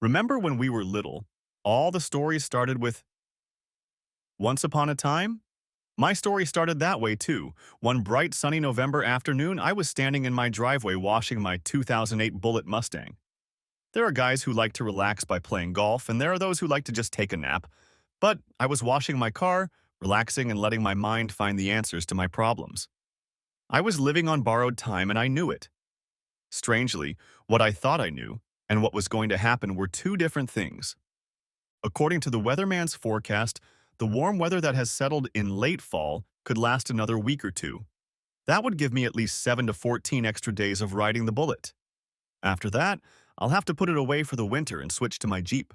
Remember when we were little, all the stories started with once upon a time? My story started that way too. One bright sunny November afternoon, I was standing in my driveway washing my 2008 Bullet Mustang. There are guys who like to relax by playing golf, and there are those who like to just take a nap. But I was washing my car, relaxing and letting my mind find the answers to my problems. I was living on borrowed time and I knew it. Strangely, what I thought I knew and what was going to happen were two different things. According to the weatherman's forecast, the warm weather that has settled in late fall could last another week or two. That would give me at least 7 to 14 extra days of riding the Bullet. After that, I'll have to put it away for the winter and switch to my Jeep.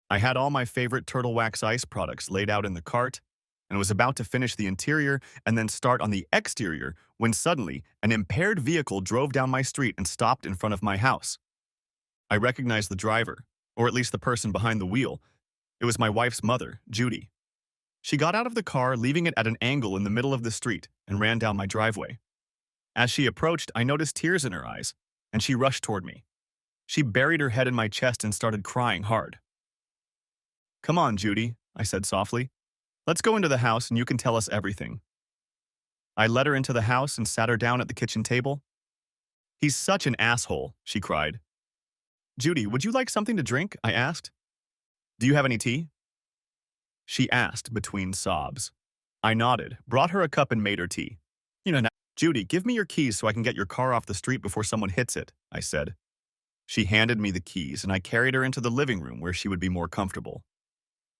I had all my favorite Turtle Wax Ice products laid out in the cart and was about to finish the interior and then start on the exterior when suddenly an impaired vehicle drove down my street and stopped in front of my house. I recognized the driver, or at least the person behind the wheel. It was my wife's mother, Judy. She got out of the car, leaving it at an angle in the middle of the street, and ran down my driveway. As she approached, I noticed tears in her eyes, and she rushed toward me. She buried her head in my chest and started crying hard. "Come on, Judy," I said softly. "Let's go into the house and you can tell us everything." I led her into the house and sat her down at the kitchen table. "He's such an asshole," she cried. "Judy, would you like something to drink?" I asked. "Do you have any tea?" She asked between sobs. I nodded, brought her a cup and made her tea. Now, "Judy, give me your keys so I can get your car off the street before someone hits it," I said. She handed me the keys and I carried her into the living room where she would be more comfortable.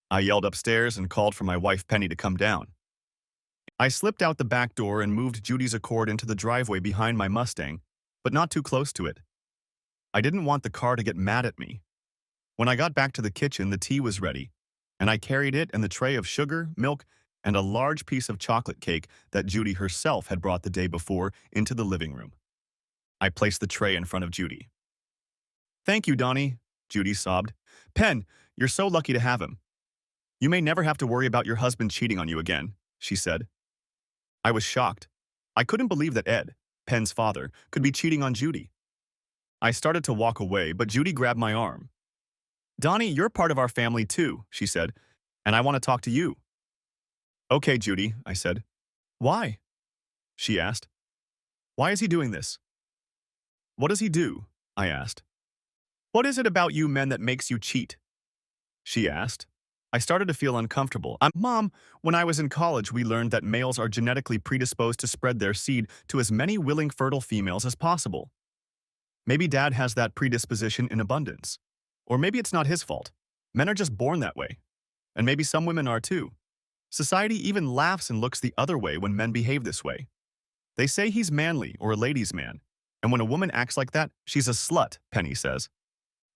I yelled upstairs and called for my wife Penny to come down. I slipped out the back door and moved Judy's Accord into the driveway behind my Mustang, but not too close to it. I didn't want the car to get mad at me. When I got back to the kitchen, the tea was ready, and I carried it and the tray of sugar, milk, and a large piece of chocolate cake that Judy herself had brought the day before into the living room. I placed the tray in front of Judy. "Thank you, Donnie," Judy sobbed. "Pen, you're so lucky to have him. You may never have to worry about your husband cheating on you again," she said. I was shocked. I couldn't believe that Ed, Pen's father, could be cheating on Judy. I started to walk away, but Judy grabbed my arm. "Donnie, you're part of our family too," she said, "and I want to talk to you." "Okay, Judy," I said. "Why?" she asked. "Why is he doing this?" "What does he do?" I asked. "What is it about you men that makes you cheat?" she asked. I started to feel uncomfortable. Mom, when I was in college, we learned that males are genetically predisposed to spread their seed to as many willing fertile females as possible. Maybe Dad has that predisposition in abundance. Or maybe it's not his fault. Men are just born that way. And maybe some women are too. Society even laughs and looks the other way when men behave this way. They say he's manly or a ladies' man. And when a woman acts like that, she's a slut, Penny says.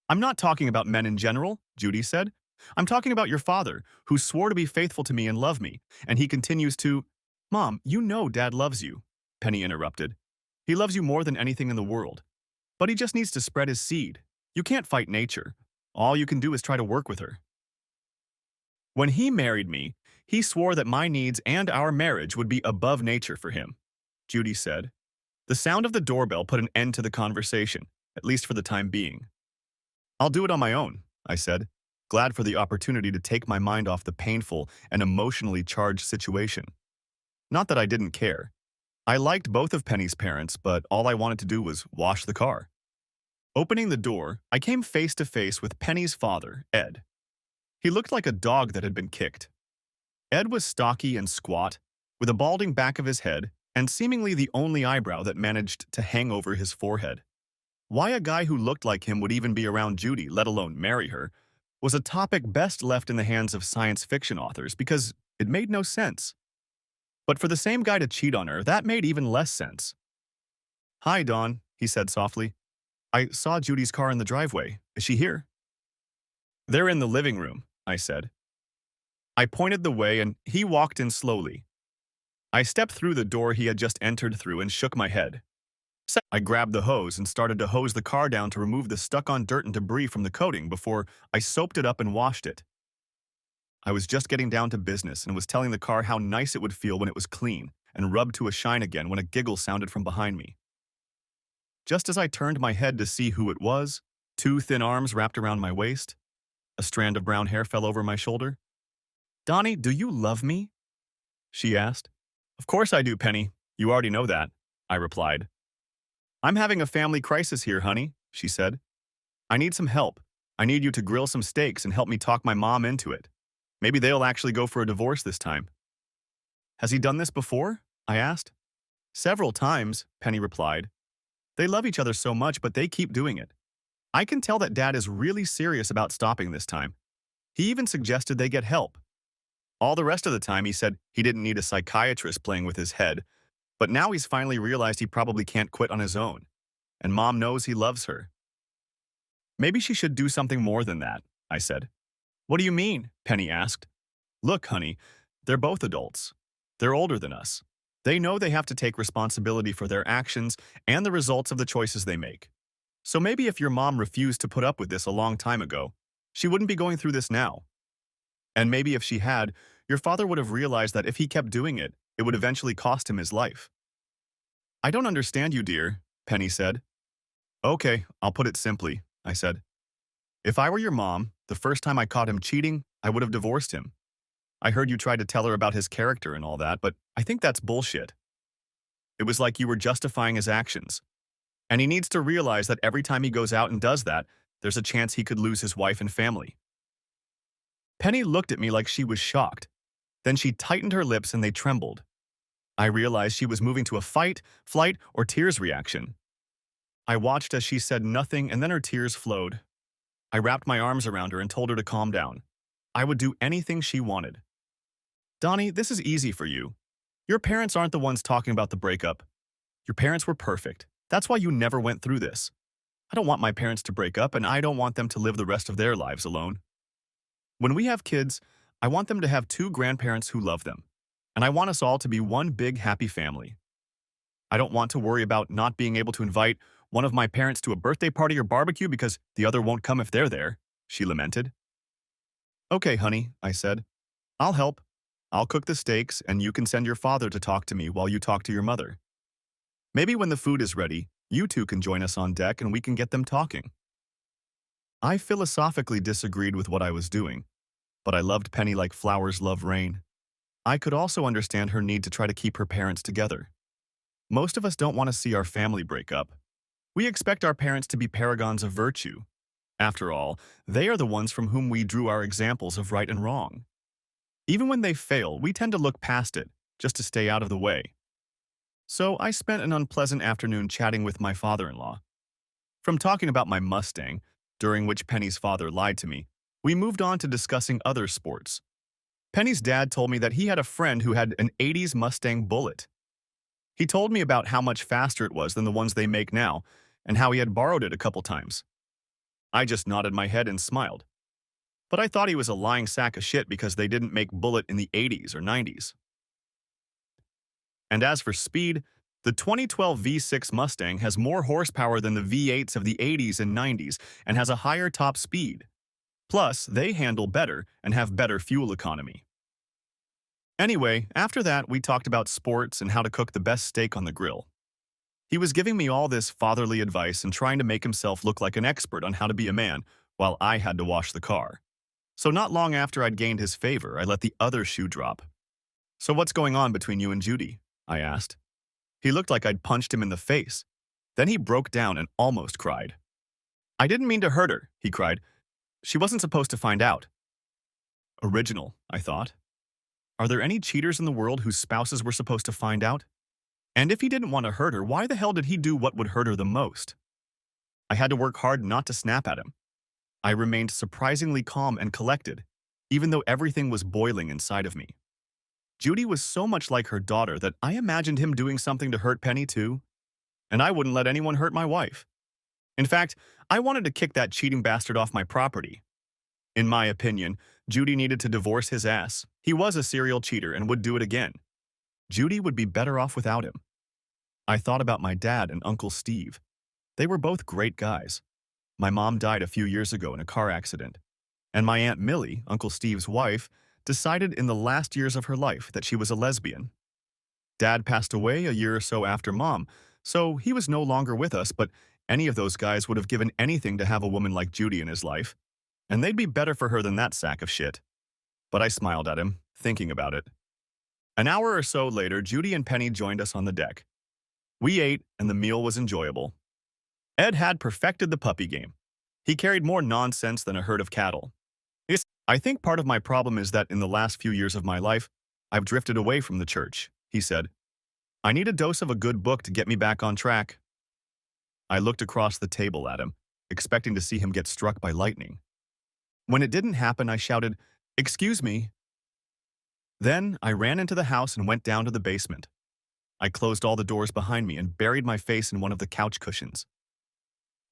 "I'm not talking about men in general," Judy said. "I'm talking about your father, who swore to be faithful to me and love me, and he continues to—" "Mom, you know Dad loves you," Penny interrupted. "He loves you more than anything in the world. But he just needs to spread his seed. You can't fight nature. All you can do is try to work with her." "When he married me, he swore that my needs and our marriage would be above nature for him," Judy said. The sound of the doorbell put an end to the conversation, at least for the time being. "I'll do it on my own," I said, glad for the opportunity to take my mind off the painful and emotionally charged situation. Not that I didn't care. I liked both of Penny's parents, but all I wanted to do was wash the car. Opening the door, I came face to face with Penny's father, Ed. He looked like a dog that had been kicked. Ed was stocky and squat, with a balding back of his head and seemingly the only eyebrow that managed to hang over his forehead. Why a guy who looked like him would even be around Judy, let alone marry her, was a topic best left in the hands of science fiction authors because it made no sense. But for the same guy to cheat on her, that made even less sense. "Hi, Dawn," he said softly. "I saw Judy's car in the driveway. Is she here?" "They're in the living room," I said. I pointed the way and he walked in slowly. I stepped through the door he had just entered through and shook my head. I grabbed the hose and started to hose the car down to remove the stuck-on dirt and debris from the coating before I soaped it up and washed it. I was just getting down to business and was telling the car how nice it would feel when it was clean and rubbed to a shine again when a giggle sounded from behind me. Just as I turned my head to see who it was, Two thin arms wrapped around my waist. A strand of brown hair fell over my shoulder. "Donnie, do you love me?" she asked. "Of course I do, Penny. You already know that," I replied. "I'm having a family crisis here, honey," she said. "I need some help. I need you to grill some steaks and help me talk my mom into it. Maybe they'll actually go for a divorce this time." "Has he done this before?" I asked. "Several times," Penny replied. "They love each other so much, but they keep doing it. I can tell that Dad is really serious about stopping this time. He even suggested they get help. All the rest of the time, he said he didn't need a psychiatrist playing with his head, but now he's finally realized he probably can't quit on his own, and Mom knows he loves her." "Maybe she should do something more than that," I said. "What do you mean?" Penny asked. "Look, honey, they're both adults. They're older than us. They know they have to take responsibility for their actions and the results of the choices they make. So maybe if your mom refused to put up with this a long time ago, she wouldn't be going through this now. And maybe if she had, your father would have realized that if he kept doing it, it would eventually cost him his life." "I don't understand you, dear," Penny said. "Okay, I'll put it simply," I said. "If I were your mom, the first time I caught him cheating, I would have divorced him. I heard you tried to tell her about his character and all that, but I think that's bullshit. It was like you were justifying his actions. And he needs to realize that every time he goes out and does that, there's a chance he could lose his wife and family." Penny looked at me like she was shocked. Then she tightened her lips and they trembled. I realized she was moving to a fight, flight, or tears reaction. I watched as she said nothing and then her tears flowed. I wrapped my arms around her and told her to calm down. I would do anything she wanted. "Donnie, this is easy for you. Your parents aren't the ones talking about the breakup. Your parents were perfect. That's why you never went through this. I don't want my parents to break up, and I don't want them to live the rest of their lives alone. When we have kids, I want them to have two grandparents who love them, and I want us all to be one big happy family. I don't want to worry about not being able to invite one of my parents to a birthday party or barbecue because the other won't come if they're there," she lamented. "Okay, honey," I said. "I'll help. I'll cook the steaks, and you can send your father to talk to me while you talk to your mother. Maybe when the food is ready, you two can join us on deck and we can get them talking." I philosophically disagreed with what I was doing, but I loved Penny like flowers love rain. I could also understand her need to try to keep her parents together. Most of us don't want to see our family break up. We expect our parents to be paragons of virtue. After all, they are the ones from whom we drew our examples of right and wrong. Even when they fail, we tend to look past it, just to stay out of the way. So I spent an unpleasant afternoon chatting with my father-in-law. From talking about my Mustang, during which Penny's father lied to me, we moved on to discussing other sports. Penny's dad told me that he had a friend who had an 80s Mustang Bullet. He told me about how much faster it was than the ones they make now, and how he had borrowed it a couple times. I just nodded my head and smiled. But I thought he was a lying sack of shit because they didn't make Bullet in the 80s or 90s. And as for speed, the 2012 V6 Mustang has more horsepower than the V8s of the 80s and 90s and has a higher top speed. Plus, they handle better and have better fuel economy. Anyway, after that, we talked about sports and how to cook the best steak on the grill. He was giving me all this fatherly advice and trying to make himself look like an expert on how to be a man, while I had to wash the car. So not long after I'd gained his favor, I let the other shoe drop. "So what's going on between you and Judy?" I asked. He looked like I'd punched him in the face. Then he broke down and almost cried. "I didn't mean to hurt her," he cried. "She wasn't supposed to find out." Original, I thought. Are there any cheaters in the world whose spouses were supposed to find out? And if he didn't want to hurt her, why the hell did he do what would hurt her the most? I had to work hard not to snap at him. I remained surprisingly calm and collected, even though everything was boiling inside of me. Judy was so much like her daughter that I imagined him doing something to hurt Penny too, and I wouldn't let anyone hurt my wife. In fact, I wanted to kick that cheating bastard off my property. In my opinion, Judy needed to divorce his ass. He was a serial cheater and would do it again. Judy would be better off without him. I thought about my dad and Uncle Steve. They were both great guys. My mom died a few years ago in a car accident, and my Aunt Millie, Uncle Steve's wife, decided in the last years of her life that she was a lesbian. Dad passed away a year or so after Mom, so he was no longer with us, but Any of those guys would have given anything to have a woman like Judy in his life, and they'd be better for her than that sack of shit. But I smiled at him, thinking about it. An hour or so later, Judy and Penny joined us on the deck. We ate, and the meal was enjoyable. Ed had perfected the puppy game. He carried more nonsense than a herd of cattle. I think part of my problem is that in the last few years of my life, I've drifted away from the church, he said. I need a dose of a good book to get me back on track. I looked across the table at him, expecting to see him get struck by lightning. When it didn't happen, I shouted, "Excuse me." Then I ran into the house and went down to the basement. I closed all the doors behind me and buried my face in one of the couch cushions.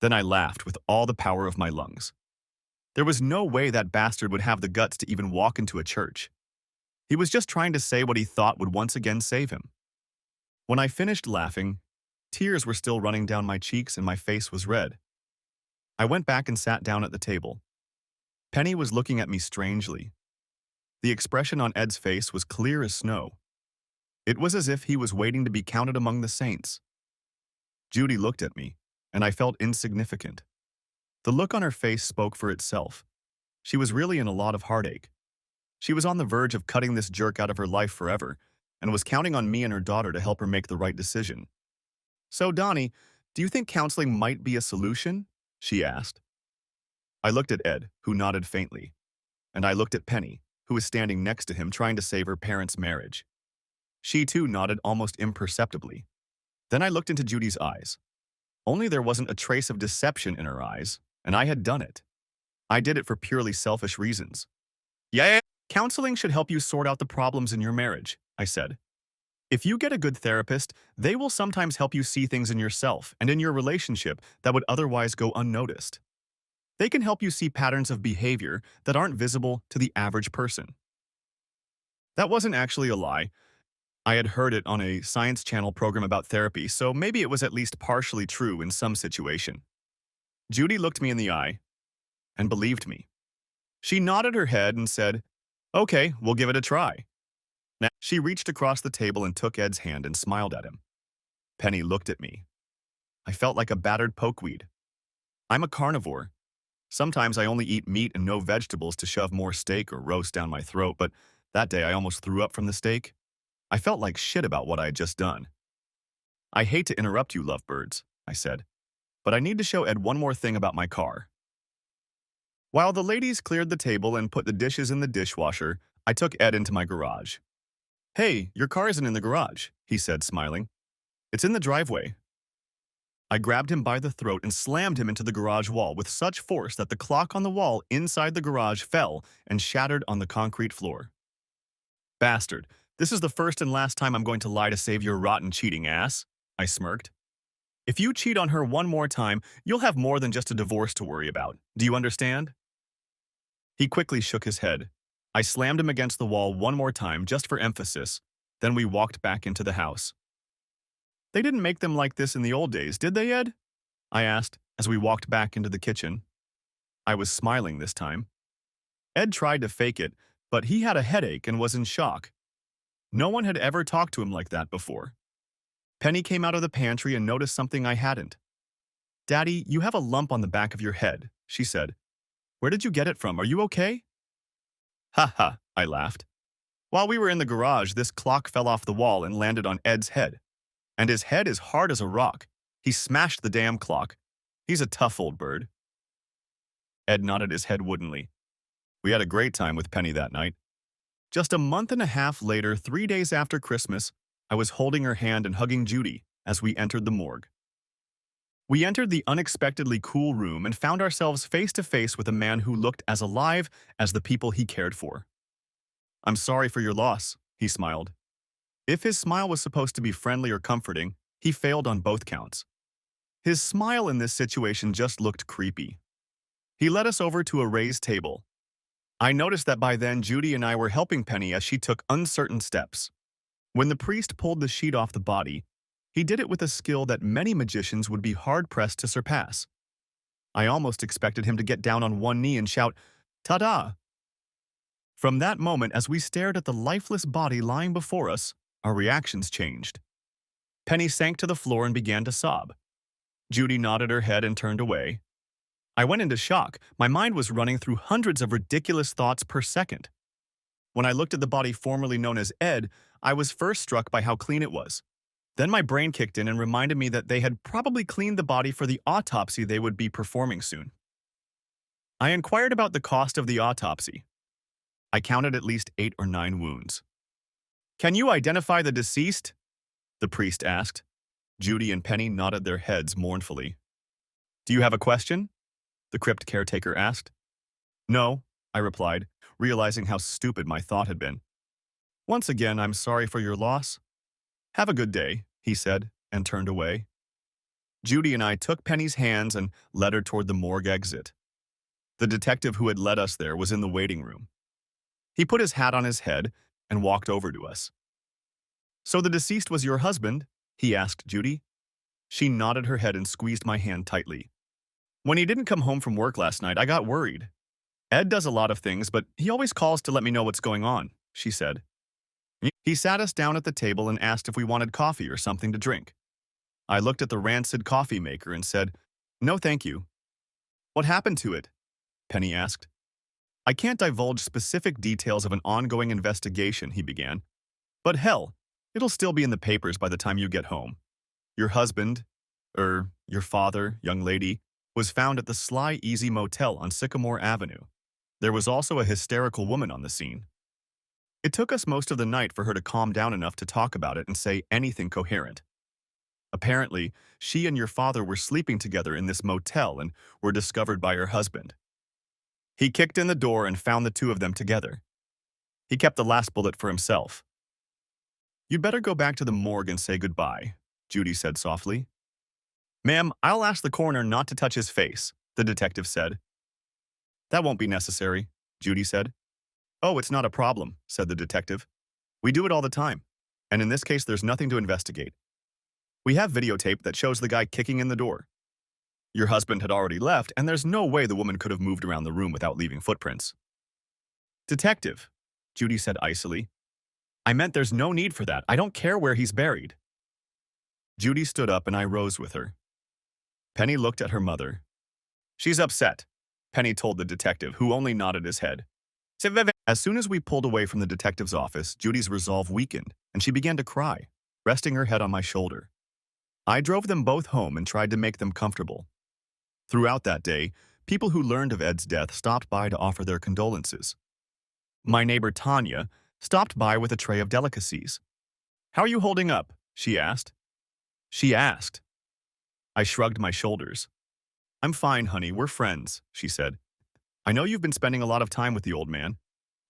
Then I laughed with all the power of my lungs. There was no way that bastard would have the guts to even walk into a church. He was just trying to say what he thought would once again save him. When I finished laughing, tears were still running down my cheeks and my face was red. I went back and sat down at the table. Penny was looking at me strangely. The expression on Ed's face was clear as snow. It was as if he was waiting to be counted among the saints. Judy looked at me, and I felt insignificant. The look on her face spoke for itself. She was really in a lot of heartache. She was on the verge of cutting this jerk out of her life forever, and was counting on me and her daughter to help her make the right decision. "So, Donnie, do you think counseling might be a solution?" she asked. I looked at Ed, who nodded faintly, and I looked at Penny, who was standing next to him trying to save her parents' marriage. She too nodded almost imperceptibly. Then I looked into Judy's eyes. Only there wasn't a trace of deception in her eyes, and I had done it. I did it for purely selfish reasons. "Yeah, counseling should help you sort out the problems in your marriage," I said. "If you get a good therapist, they will sometimes help you see things in yourself and in your relationship that would otherwise go unnoticed. They can help you see patterns of behavior that aren't visible to the average person." That wasn't actually a lie. I had heard it on a Science Channel program about therapy, so maybe it was at least partially true in some situation. Judy looked me in the eye and believed me. She nodded her head and said, "Okay, we'll give it a try." Now, she reached across the table and took Ed's hand and smiled at him. Penny looked at me. I felt like a battered pokeweed. I'm a carnivore. Sometimes I only eat meat and no vegetables to shove more steak or roast down my throat, but that day I almost threw up from the steak. I felt like shit about what I had just done. "I hate to interrupt you, lovebirds," I said, "but I need to show Ed one more thing about my car." While the ladies cleared the table and put the dishes in the dishwasher, I took Ed into my garage. "Hey, your car isn't in the garage," he said, smiling. "It's in the driveway." I grabbed him by the throat and slammed him into the garage wall with such force that the clock on the wall inside the garage fell and shattered on the concrete floor. "Bastard, this is the first and last time I'm going to lie to save your rotten cheating ass," I smirked. "If you cheat on her one more time, you'll have more than just a divorce to worry about. Do you understand?" He quickly shook his head. I slammed him against the wall one more time just for emphasis. Then we walked back into the house. "They didn't make them like this in the old days, did they, Ed?" I asked as we walked back into the kitchen. I was smiling this time. Ed tried to fake it, but he had a headache and was in shock. No one had ever talked to him like that before. Penny came out of the pantry and noticed something I hadn't. "Daddy, you have a lump on the back of your head," she said. "Where did you get it from? Are you okay?" "Ha ha," I laughed. "While we were in the garage, this clock fell off the wall and landed on Ed's head. And his head is hard as a rock. He smashed the damn clock. He's a tough old bird." Ed nodded his head woodenly. We had a great time with Penny that night. Just a month and a half later, 3 days after Christmas, I was holding her hand and hugging Judy as we entered the morgue. We entered the unexpectedly cool room and found ourselves face to face with a man who looked as alive as the people he cared for. "I'm sorry for your loss," he smiled. If his smile was supposed to be friendly or comforting, he failed on both counts. His smile in this situation just looked creepy. He led us over to a raised table. I noticed that by then Judy and I were helping Penny as she took uncertain steps. When the priest pulled the sheet off the body, he did it with a skill that many magicians would be hard-pressed to surpass. I almost expected him to get down on one knee and shout, "Ta-da!" From that moment, as we stared at the lifeless body lying before us, our reactions changed. Penny sank to the floor and began to sob. Judy nodded her head and turned away. I went into shock. My mind was running through hundreds of ridiculous thoughts per second. When I looked at the body formerly known as Ed, I was first struck by how clean it was. Then my brain kicked in and reminded me that they had probably cleaned the body for the autopsy they would be performing soon. I inquired about the cost of the autopsy. I counted at least 8 or 9 wounds. "Can you identify the deceased?" the priest asked. Judy and Penny nodded their heads mournfully. "Do you have a question?" the crypt caretaker asked. "No," I replied, realizing how stupid my thought had been. "Once again, I'm sorry for your loss." "Have a good day," he said, and turned away. Judy and I took Penny's hands and led her toward the morgue exit. The detective who had led us there was in the waiting room. He put his hat on his head and walked over to us. "So the deceased was your husband?" he asked Judy. She nodded her head and squeezed my hand tightly. "When he didn't come home from work last night, I got worried. Ed does a lot of things, but he always calls to let me know what's going on," she said. "He sat us down at the table and asked if we wanted coffee or something to drink. I looked at the rancid coffee maker and said, 'No, thank you.'" "What happened to it?" Penny asked. "I can't divulge specific details of an ongoing investigation," he began. "But hell, it'll still be in the papers by the time you get home. Your husband, your father, young lady, was found at the Sly Easy Motel on Sycamore Avenue. There was also a hysterical woman on the scene. It took us most of the night for her to calm down enough to talk about it and say anything coherent. Apparently, she and your father were sleeping together in this motel and were discovered by her husband. He kicked in the door and found the two of them together. He kept the last bullet for himself." "You'd better go back to the morgue and say goodbye," Judy said softly. "Ma'am, I'll ask the coroner not to touch his face," the detective said. "That won't be necessary," Judy said. "Oh, it's not a problem," said the detective. "We do it all the time, and in this case there's nothing to investigate. We have videotape that shows the guy kicking in the door. Your husband had already left, and there's no way the woman could have moved around the room without leaving footprints." "Detective," Judy said icily, "I meant there's no need for that. I don't care where he's buried." Judy stood up and I rose with her. Penny looked at her mother. "She's upset," Penny told the detective, who only nodded his head. As soon as we pulled away from the detective's office, Judy's resolve weakened, and she began to cry, resting her head on my shoulder. I drove them both home and tried to make them comfortable. Throughout that day, people who learned of Ed's death stopped by to offer their condolences. My neighbor Tanya stopped by with a tray of delicacies. "How are you holding up?" she asked. I shrugged my shoulders. "I'm fine, honey, we're friends," she said. "I know you've been spending a lot of time with the old man.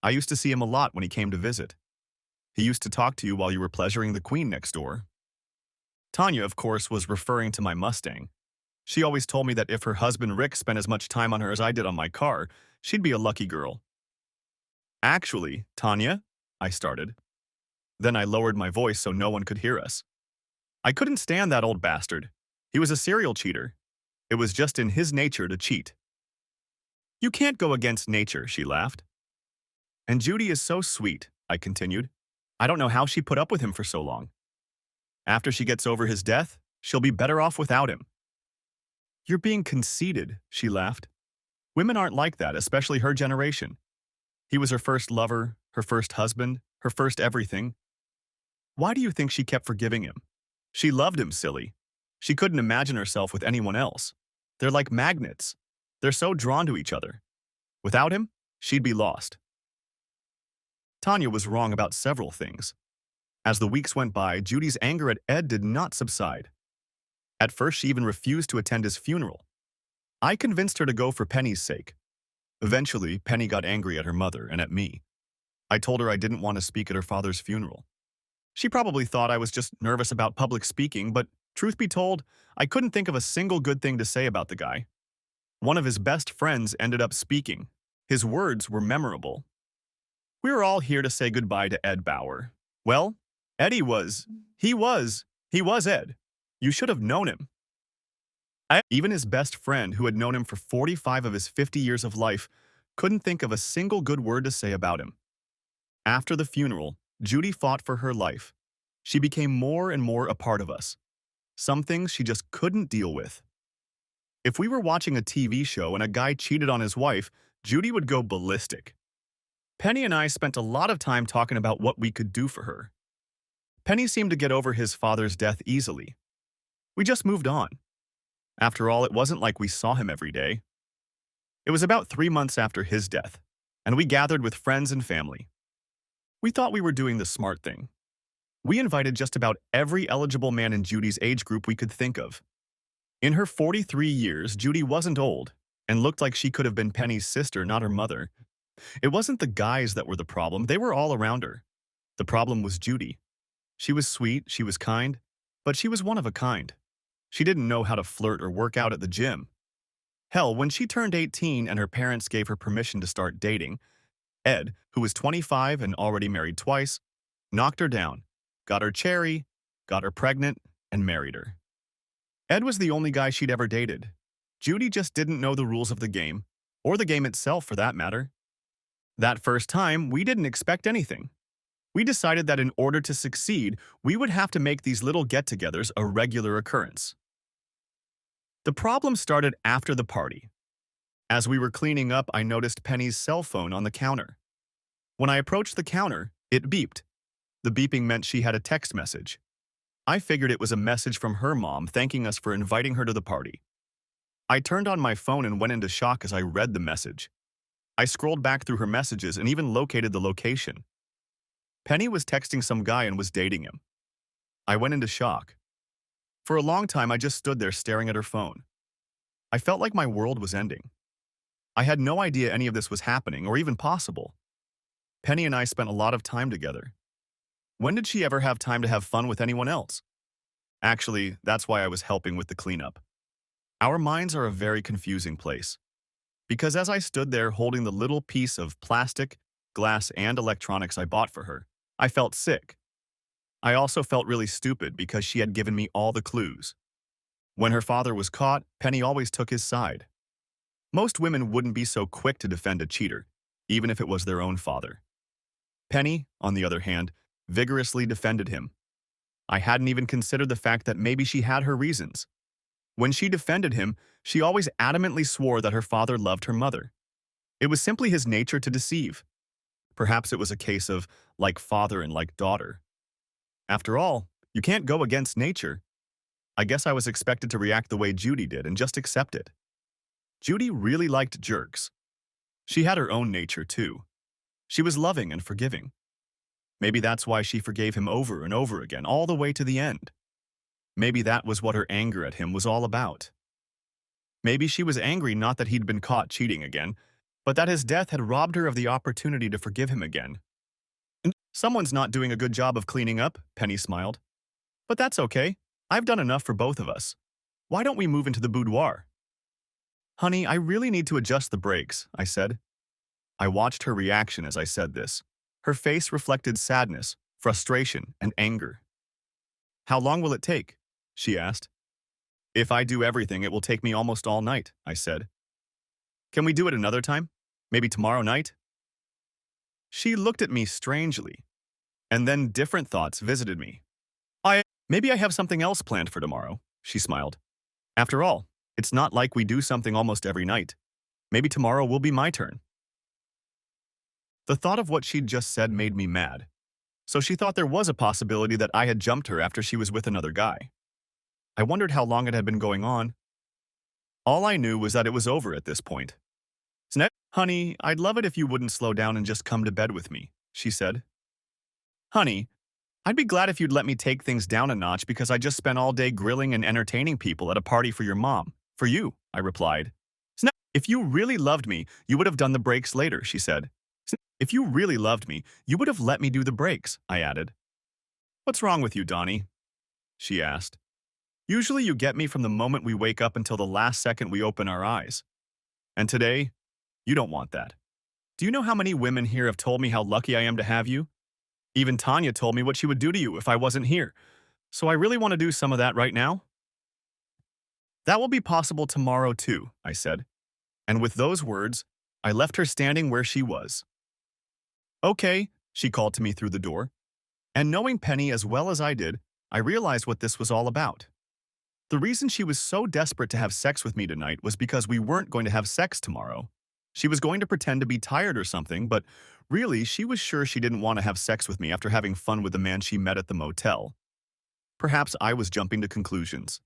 I used to see him a lot when he came to visit. He used to talk to you while you were pleasuring the queen next door." Tanya, of course, was referring to my Mustang. She always told me that if her husband Rick spent as much time on her as I did on my car, she'd be a lucky girl. "Actually, Tanya," I started. Then I lowered my voice so no one could hear us. "I couldn't stand that old bastard. He was a serial cheater. It was just in his nature to cheat." "You can't go against nature," she laughed. "And Judy is so sweet," I continued. "I don't know how she put up with him for so long. After she gets over his death, she'll be better off without him." "You're being conceited," she laughed. "Women aren't like that, especially her generation. He was her first lover, her first husband, her first everything. Why do you think she kept forgiving him? She loved him, silly. She couldn't imagine herself with anyone else. They're like magnets. They're so drawn to each other. Without him, she'd be lost." Tanya was wrong about several things. As the weeks went by, Judy's anger at Ed did not subside. At first, she even refused to attend his funeral. I convinced her to go for Penny's sake. Eventually, Penny got angry at her mother and at me. I told her I didn't want to speak at her father's funeral. She probably thought I was just nervous about public speaking, but truth be told, I couldn't think of a single good thing to say about the guy. One of his best friends ended up speaking. His words were memorable. "We were all here to say goodbye to Ed Bauer. Well, he was Ed. You should have known him." Even his best friend, who had known him for 45 of his 50 years of life, couldn't think of a single good word to say about him. After the funeral, Judy fought for her life. She became more and more a part of us. Some things she just couldn't deal with. If we were watching a TV show and a guy cheated on his wife, Judy would go ballistic. Penny and I spent a lot of time talking about what we could do for her. Penny seemed to get over his father's death easily. We just moved on. After all, it wasn't like we saw him every day. It was about 3 months after his death, and we gathered with friends and family. We thought we were doing the smart thing. We invited just about every eligible man in Judy's age group we could think of. In her 43 years, Judy wasn't old and looked like she could have been Penny's sister, not her mother. It wasn't the guys that were the problem, they were all around her. The problem was Judy. She was sweet, she was kind, but she was one of a kind. She didn't know how to flirt or work out at the gym. Hell, when she turned 18 and her parents gave her permission to start dating, Ed, who was 25 and already married twice, knocked her down, got her cherry, got her pregnant, and married her. Ed was the only guy she'd ever dated. Judy just didn't know the rules of the game, or the game itself for that matter. That first time, we didn't expect anything. We decided that in order to succeed, we would have to make these little get-togethers a regular occurrence. The problem started after the party. As we were cleaning up, I noticed Penny's cell phone on the counter. When I approached the counter, it beeped. The beeping meant she had a text message. I figured it was a message from her mom thanking us for inviting her to the party. I turned on my phone and went into shock as I read the message. I scrolled back through her messages and even located the location. Penny was texting some guy and was dating him. I went into shock. For a long time, I just stood there staring at her phone. I felt like my world was ending. I had no idea any of this was happening or even possible. Penny and I spent a lot of time together. When did she ever have time to have fun with anyone else? Actually, that's why I was helping with the cleanup. Our minds are a very confusing place. Because as I stood there holding the little piece of plastic, glass, and electronics I bought for her, I felt sick. I also felt really stupid because she had given me all the clues. When her father was caught, Penny always took his side. Most women wouldn't be so quick to defend a cheater, even if it was their own father. Penny, on the other hand, vigorously defended him. I hadn't even considered the fact that maybe she had her reasons. When she defended him, she always adamantly swore that her father loved her mother. It was simply his nature to deceive. Perhaps it was a case of like father and like daughter. After all, you can't go against nature. I guess I was expected to react the way Judy did and just accept it. Judy really liked jerks. She had her own nature, too. She was loving and forgiving. Maybe that's why she forgave him over and over again, all the way to the end. Maybe that was what her anger at him was all about. Maybe she was angry not that he'd been caught cheating again, but that his death had robbed her of the opportunity to forgive him again. Someone's not doing a good job of cleaning up, Penny smiled. But that's okay. I've done enough for both of us. Why don't we move into the boudoir? Honey, I really need to adjust the brakes, I said. I watched her reaction as I said this. Her face reflected sadness, frustration, and anger. How long will it take? She asked. If I do everything, it will take me almost all night, I said. Can we do it another time? Maybe tomorrow night? She looked at me strangely, and then different thoughts visited me. Maybe I have something else planned for tomorrow, she smiled. After all, it's not like we do something almost every night. Maybe tomorrow will be my turn. The thought of what she'd just said made me mad. So she thought there was a possibility that I had jumped her after she was with another guy. I wondered how long it had been going on. All I knew was that it was over at this point. Honey, I'd love it if you wouldn't slow down and just come to bed with me, she said. Honey, I'd be glad if you'd let me take things down a notch because I just spent all day grilling and entertaining people at a party for your mom. For you, I replied. If you really loved me, you would have done the breaks later, she said. If you really loved me, you would have let me do the breaks, I added. What's wrong with you, Donnie? She asked. Usually you get me from the moment we wake up until the last second we open our eyes. And today, you don't want that. Do you know how many women here have told me how lucky I am to have you? Even Tanya told me what she would do to you if I wasn't here. So I really want to do some of that right now? That will be possible tomorrow too, I said. And with those words, I left her standing where she was. Okay, she called to me through the door. And knowing Penny as well as I did, I realized what this was all about. The reason she was so desperate to have sex with me tonight was because we weren't going to have sex tomorrow. She was going to pretend to be tired or something, but really, she was sure she didn't want to have sex with me after having fun with the man she met at the motel. Perhaps I was jumping to conclusions.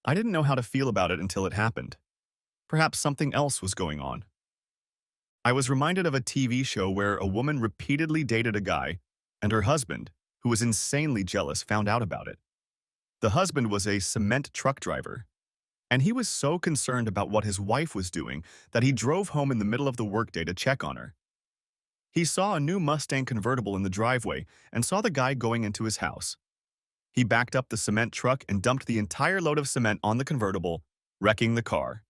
I didn't know how to feel about it until it happened. Perhaps something else was going on. I was reminded of a TV show where a woman repeatedly dated a guy, and her husband, who was insanely jealous, found out about it. The husband was a cement truck driver, and he was so concerned about what his wife was doing that he drove home in the middle of the workday to check on her. He saw a new Mustang convertible in the driveway and saw the guy going into his house. He backed up the cement truck and dumped the entire load of cement on the convertible, wrecking the car.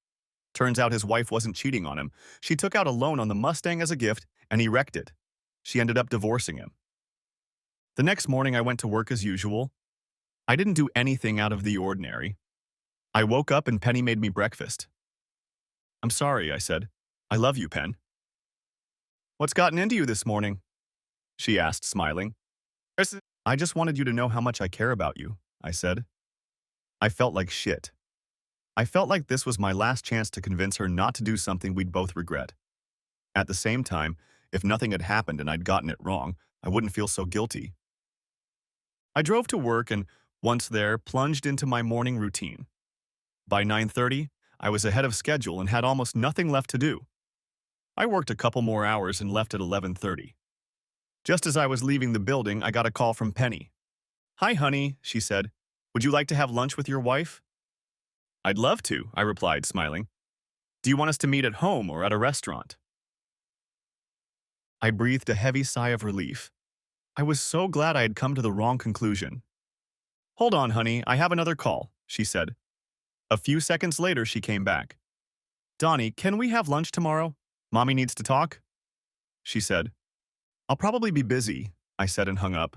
Turns out his wife wasn't cheating on him. She took out a loan on the Mustang as a gift, and he wrecked it. She ended up divorcing him. The next morning, I went to work as usual. I didn't do anything out of the ordinary. I woke up and Penny made me breakfast. "I'm sorry," I said. "I love you, Pen." "What's gotten into you this morning?" she asked, smiling. "I just wanted you to know how much I care about you," I said. I felt like shit. I felt like this was my last chance to convince her not to do something we'd both regret. At the same time, if nothing had happened and I'd gotten it wrong, I wouldn't feel so guilty. I drove to work and, once there, plunged into my morning routine. By 9:30, I was ahead of schedule and had almost nothing left to do. I worked a couple more hours and left at 11:30. Just as I was leaving the building, I got a call from Penny. "Hi, honey," she said. "Would you like to have lunch with your wife?" "I'd love to," I replied, smiling. "Do you want us to meet at home or at a restaurant?" I breathed a heavy sigh of relief. I was so glad I had come to the wrong conclusion. "Hold on, honey, I have another call," she said. A few seconds later, she came back. "Donnie, can we have lunch tomorrow? Mommy needs to talk," she said. "I'll probably be busy," I said and hung up.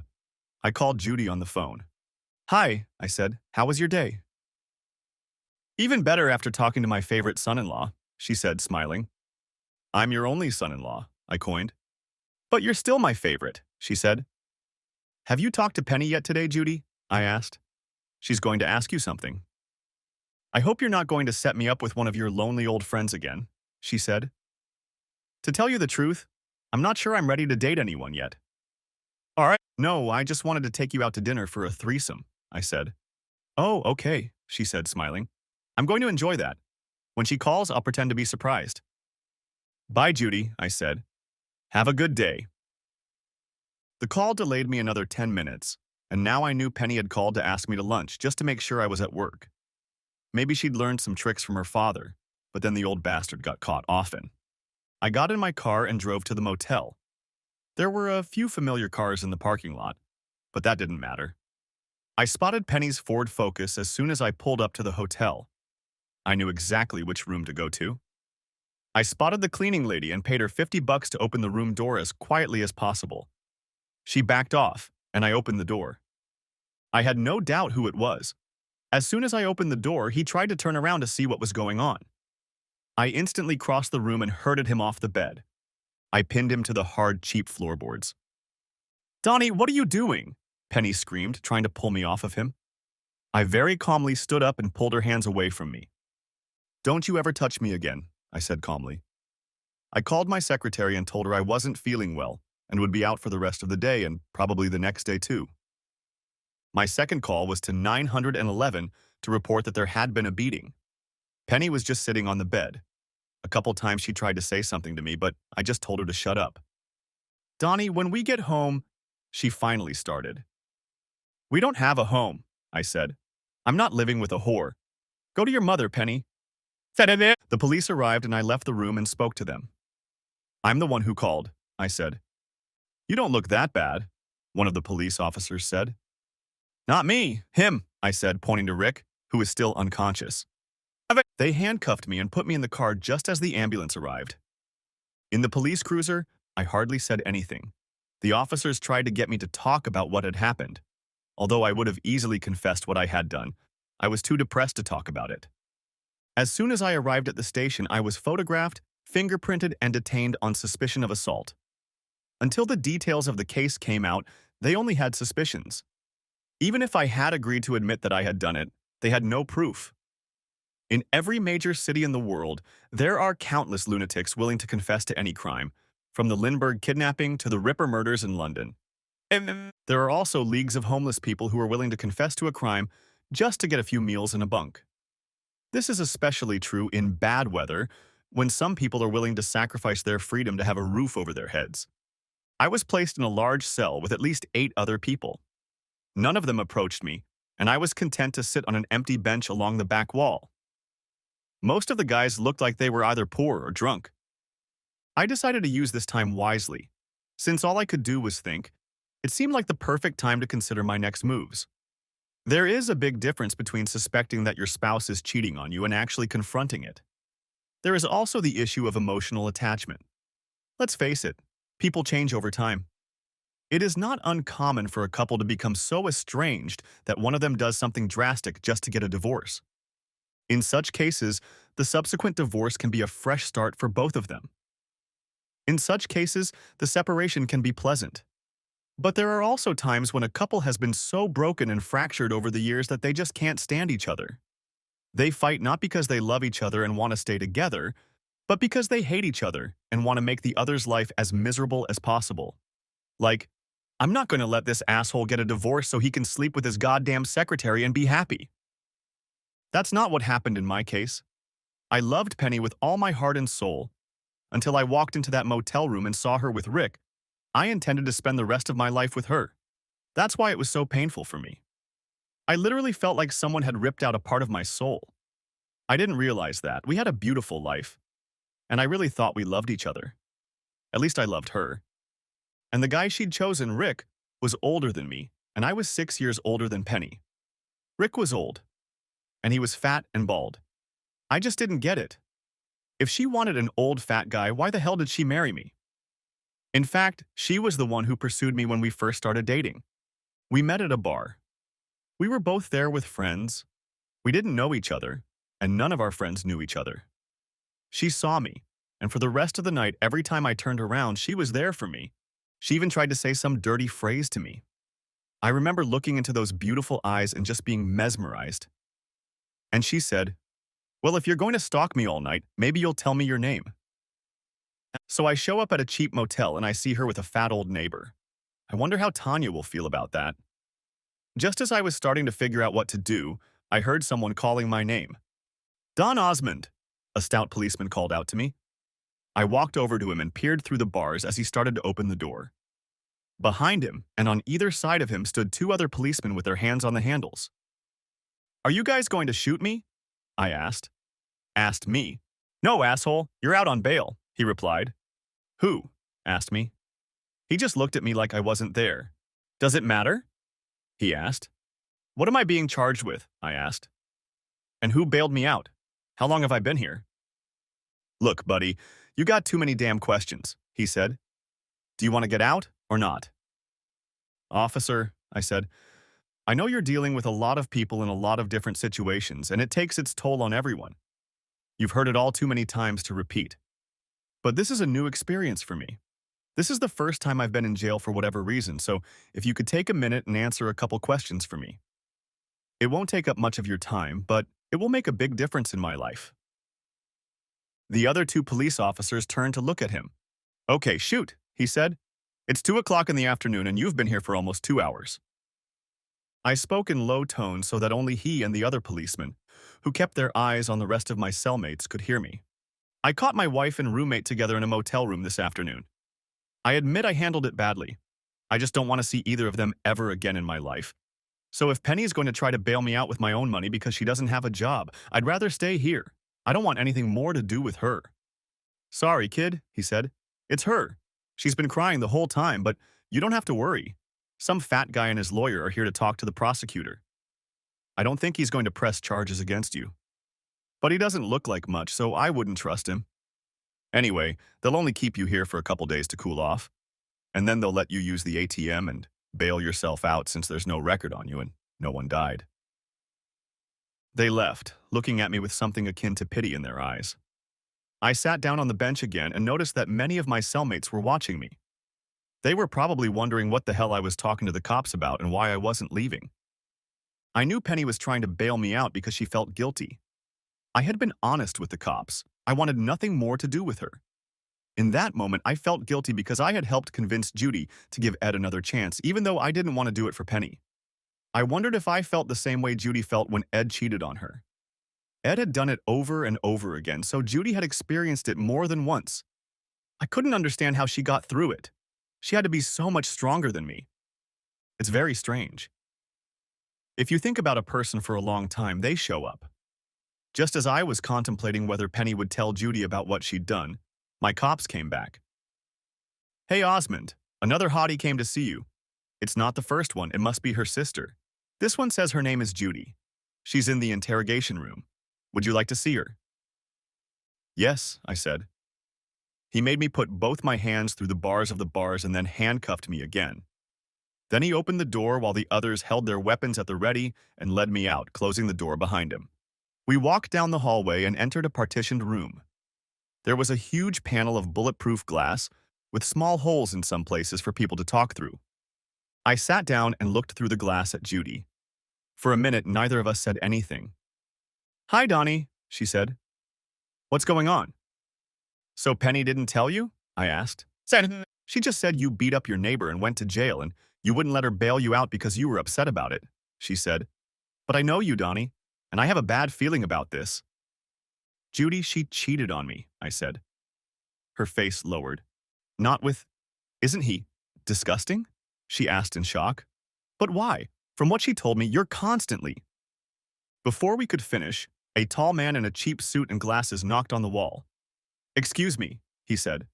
I called Judy on the phone. "Hi," I said. "How was your day?" "Even better after talking to my favorite son-in-law," she said, smiling. "I'm your only son-in-law," I coined. "But you're still my favorite," she said. "Have you talked to Penny yet today, Judy?" I asked. "She's going to ask you something." "I hope you're not going to set me up with one of your lonely old friends again," she said. "To tell you the truth, I'm not sure I'm ready to date anyone yet." "All right, no, I just wanted to take you out to dinner for a threesome," I said. "Oh, okay," she said, smiling. "I'm going to enjoy that. When she calls, I'll pretend to be surprised." "Bye, Judy," I said. "Have a good day." The call delayed me another 10 minutes, and now I knew Penny had called to ask me to lunch just to make sure I was at work. Maybe she'd learned some tricks from her father, but then the old bastard got caught often. I got in my car and drove to the motel. There were a few familiar cars in the parking lot, but that didn't matter. I spotted Penny's Ford Focus as soon as I pulled up to the hotel. I knew exactly which room to go to. I spotted the cleaning lady and paid her $50 to open the room door as quietly as possible. She backed off, and I opened the door. I had no doubt who it was. As soon as I opened the door, he tried to turn around to see what was going on. I instantly crossed the room and herded him off the bed. I pinned him to the hard, cheap floorboards. "Donnie, what are you doing?" Penny screamed, trying to pull me off of him. I very calmly stood up and pulled her hands away from me. "Don't you ever touch me again," I said calmly. I called my secretary and told her I wasn't feeling well and would be out for the rest of the day and probably the next day too. My second call was to 911 to report that there had been a beating. Penny was just sitting on the bed. A couple times she tried to say something to me, but I just told her to shut up. "Donnie, when we get home," she finally started. "We don't have a home," I said. "I'm not living with a whore. Go to your mother, Penny." The police arrived and I left the room and spoke to them. "I'm the one who called," I said. "You don't look that bad," one of the police officers said. "Not me, him," I said, pointing to Rick, who was still unconscious. They handcuffed me and put me in the car just as the ambulance arrived. In the police cruiser, I hardly said anything. The officers tried to get me to talk about what had happened. Although I would have easily confessed what I had done, I was too depressed to talk about it. As soon as I arrived at the station, I was photographed, fingerprinted, and detained on suspicion of assault. Until the details of the case came out, they only had suspicions. Even if I had agreed to admit that I had done it, They had no proof. In every major city in the world, there are countless lunatics willing to confess to any crime, from the Lindbergh kidnapping to the Ripper murders in London. And there are also leagues of homeless people who are willing to confess to a crime just to get a few meals in a bunk. This is especially true in bad weather, when some people are willing to sacrifice their freedom to have a roof over their heads. I was placed in a large cell with at least 8 other people. None of them approached me, and I was content to sit on an empty bench along the back wall. Most of the guys looked like they were either poor or drunk. I decided to use this time wisely. Since all I could do was think, it seemed like the perfect time to consider my next moves. There is a big difference between suspecting that your spouse is cheating on you and actually confronting it. There is also the issue of emotional attachment. Let's face it, people change over time. It is not uncommon for a couple to become so estranged that one of them does something drastic just to get a divorce. In such cases, the subsequent divorce can be a fresh start for both of them. In such cases, the separation can be pleasant. But there are also times when a couple has been so broken and fractured over the years that they just can't stand each other. They fight not because they love each other and want to stay together, but because they hate each other and want to make the other's life as miserable as possible. Like, I'm not going to let this asshole get a divorce so he can sleep with his goddamn secretary and be happy. That's not what happened in my case. I loved Penny with all my heart and soul. Until I walked into that motel room and saw her with Rick, I intended to spend the rest of my life with her. That's why it was so painful for me. I literally felt like someone had ripped out a part of my soul. I didn't realize that. We had a beautiful life. And I really thought we loved each other. At least I loved her. And the guy she'd chosen, Rick, was older than me, and I was 6 years older than Penny. Rick was old, and he was fat and bald. I just didn't get it. If she wanted an old fat guy, why the hell did she marry me? In fact, she was the one who pursued me when we first started dating. We met at a bar. We were both there with friends. We didn't know each other, and none of our friends knew each other. She saw me, and for the rest of the night, every time I turned around, she was there for me. She even tried to say some dirty phrase to me. I remember looking into those beautiful eyes and just being mesmerized. And she said, "Well, if you're going to stalk me all night, maybe you'll tell me your name." So I show up at a cheap motel and I see her with a fat old neighbor. I wonder how Tanya will feel about that. Just as I was starting to figure out what to do, I heard someone calling my name. "Don Osmond," a stout policeman called out to me. I walked over to him and peered through the bars as he started to open the door. Behind him, and on either side of him, stood 2 other policemen with their hands on the handles. "Are you guys going to shoot me?" I asked. "Asked me." "No, asshole, you're out on bail," he replied. "Who?" asked me. He just looked at me like I wasn't there. "Does it matter?" he asked. "What am I being charged with?" I asked. "And who bailed me out? How long have I been here?" "Look, buddy, you got too many damn questions," he said. "Do you want to get out or not?" "Officer," I said, "I know you're dealing with a lot of people in a lot of different situations, and it takes its toll on everyone. You've heard it all too many times to repeat. But this is a new experience for me. This is the first time I've been in jail for whatever reason, so if you could take a minute and answer a couple questions for me. It won't take up much of your time, but it will make a big difference in my life." The other 2 police officers turned to look at him. "Okay, shoot," he said. "It's 2 o'clock in the afternoon and you've been here for almost 2 hours." I spoke in low tones so that only he and the other policemen, who kept their eyes on the rest of my cellmates, could hear me. "I caught my wife and roommate together in a motel room this afternoon. I admit I handled it badly. I just don't want to see either of them ever again in my life. So if Penny is going to try to bail me out with my own money because she doesn't have a job, I'd rather stay here. I don't want anything more to do with her." "Sorry, kid," he said. "It's her. She's been crying the whole time, but you don't have to worry. Some fat guy and his lawyer are here to talk to the prosecutor. I don't think he's going to press charges against you. But he doesn't look like much, so I wouldn't trust him. Anyway, they'll only keep you here for a couple days to cool off, and then they'll let you use the ATM and bail yourself out since there's no record on you and no one died." They left, looking at me with something akin to pity in their eyes. I sat down on the bench again and noticed that many of my cellmates were watching me. They were probably wondering what the hell I was talking to the cops about and why I wasn't leaving. I knew Penny was trying to bail me out because she felt guilty. I had been honest with the cops. I wanted nothing more to do with her. In that moment, I felt guilty because I had helped convince Judy to give Ed another chance, even though I didn't want to do it for Penny. I wondered if I felt the same way Judy felt when Ed cheated on her. Ed had done it over and over again, so Judy had experienced it more than once. I couldn't understand how she got through it. She had to be so much stronger than me. It's very strange. If you think about a person for a long time, they show up. Just as I was contemplating whether Penny would tell Judy about what she'd done, my cops came back. "Hey, Osmond, another hottie came to see you. It's not the first one, it must be her sister. This one says her name is Judy. She's in the interrogation room. Would you like to see her?" "Yes," I said. He made me put both my hands through the bars of the bars and then handcuffed me again. Then he opened the door while the others held their weapons at the ready and led me out, closing the door behind him. We walked down the hallway and entered a partitioned room. There was a huge panel of bulletproof glass with small holes in some places for people to talk through. I sat down and looked through the glass at Judy. For a minute, neither of us said anything. "Hi, Donnie," she said. "What's going on?" "So Penny didn't tell you?" I asked. "She just said you beat up your neighbor and went to jail and you wouldn't let her bail you out because you were upset about it," she said. "But I know you, Donnie, and I have a bad feeling about this." "Judy, she cheated on me," I said. Her face lowered. "Not with... Isn't he disgusting?" she asked in shock. "But why? From what she told me, you're constantly..." Before we could finish, a tall man in a cheap suit and glasses knocked on the wall. "Excuse me," he said.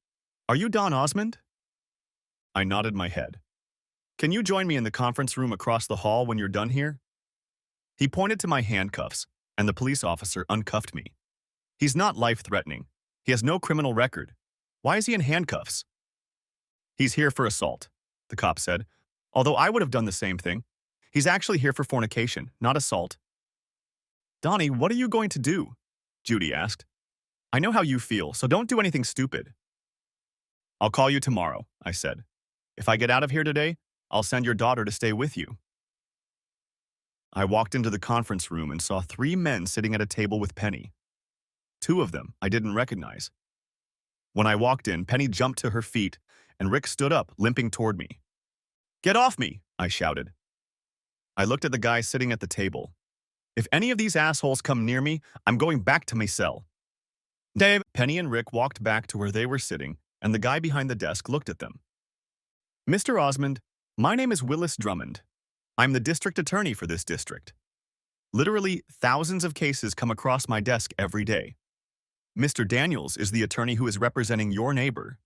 "Are you Don Osmond?" I nodded my head. "Can you join me in the conference room across the hall when you're done here?" He pointed to my handcuffs, and the police officer uncuffed me. "He's not life-threatening. He has no criminal record. Why is he in handcuffs?" "He's here for assault," the cop said, although I would have done the same thing. "He's actually here for fornication, not assault." "Donnie, what are you going to do?" Judy asked. "I know how you feel, so don't do anything stupid." "I'll call you tomorrow," I said. "If I get out of here today, I'll send your daughter to stay with you." I walked into the conference room and saw 3 men sitting at a table with Penny. 2 of them I didn't recognize. When I walked in, Penny jumped to her feet, and Rick stood up, limping toward me. "Get off me!" I shouted. I looked at the guy sitting at the table. "If any of these assholes come near me, I'm going back to my cell." Dave, Penny and Rick walked back to where they were sitting, and the guy behind the desk looked at them. "Mr. Osmond, my name is Willis Drummond. I'm the district attorney for this district. Literally, thousands of cases come across my desk every day. Mr. Daniels is the attorney who is representing your neighbor.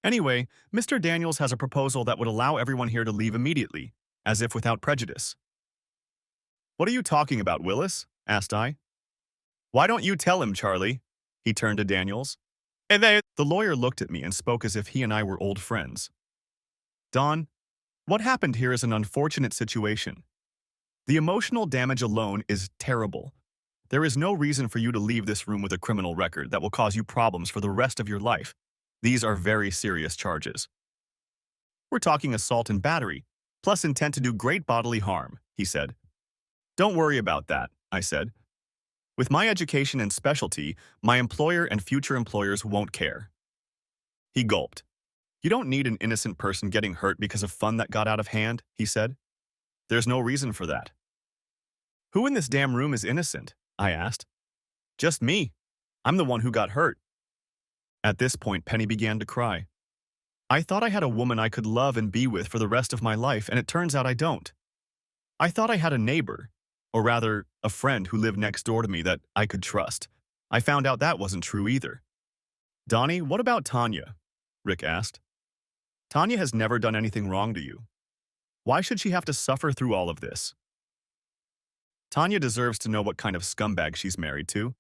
Anyway, Mr. Daniels has a proposal that would allow everyone here to leave immediately, as if without prejudice." "What are you talking about, Willis?" asked I. "Why don't you tell him, Charlie?" He turned to Daniels. The lawyer looked at me and spoke as if he and I were old friends. "Don, what happened here is an unfortunate situation. The emotional damage alone is terrible. There is no reason for you to leave this room with a criminal record that will cause you problems for the rest of your life. These are very serious charges. We're talking assault and battery, plus intent to do great bodily harm," he said. "Don't worry about that," I said. "With my education and specialty, my employer and future employers won't care." He gulped. "You don't need an innocent person getting hurt because of fun that got out of hand," he said. "There's no reason for that." "Who in this damn room is innocent?" I asked. "Just me. I'm the one who got hurt." At this point, Penny began to cry. "I thought I had a woman I could love and be with for the rest of my life, and it turns out I don't. I thought I had a neighbor, or rather, a friend who lived next door to me that I could trust. I found out that wasn't true either." "Donnie, what about Tanya?" Rick asked. "Tanya has never done anything wrong to you. Why should she have to suffer through all of this?" "Tanya deserves to know what kind of scumbag she's married to.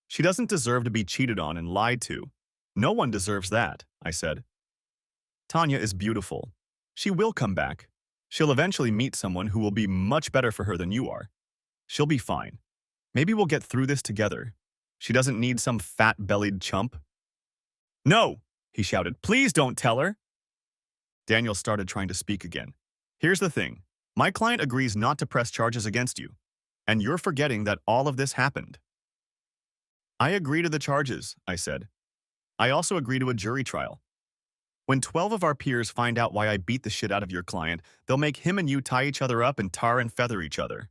She doesn't deserve to be cheated on and lied to. No one deserves that," I said. "Tanya is beautiful. She will come back. She'll eventually meet someone who will be much better for her than you are. She'll be fine. Maybe we'll get through this together. She doesn't need some fat-bellied chump." "No!" he shouted. "Please don't tell her!" Daniel started trying to speak again. "Here's the thing. My client agrees not to press charges against you, and you're forgetting that all of this happened. I agree to the charges, I said. I also agree to a jury trial. When 12 of our peers find out why I beat the shit out of your client, they'll make him and you tie each other up and tar and feather each other.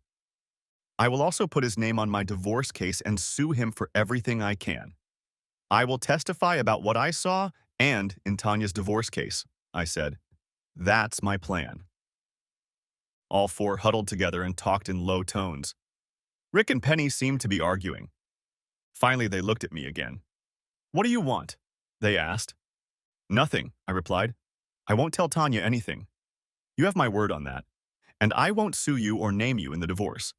I will also put his name on my divorce case and sue him for everything I can. I will testify about what I saw and in Tanya's divorce case, I said. That's my plan. All four huddled together and talked in low tones. Rick and Penny seemed to be arguing. Finally, they looked at me again. What do you want? They asked. Nothing, I replied. I won't tell Tanya anything. You have my word on that. And I won't sue you or name you in the divorce.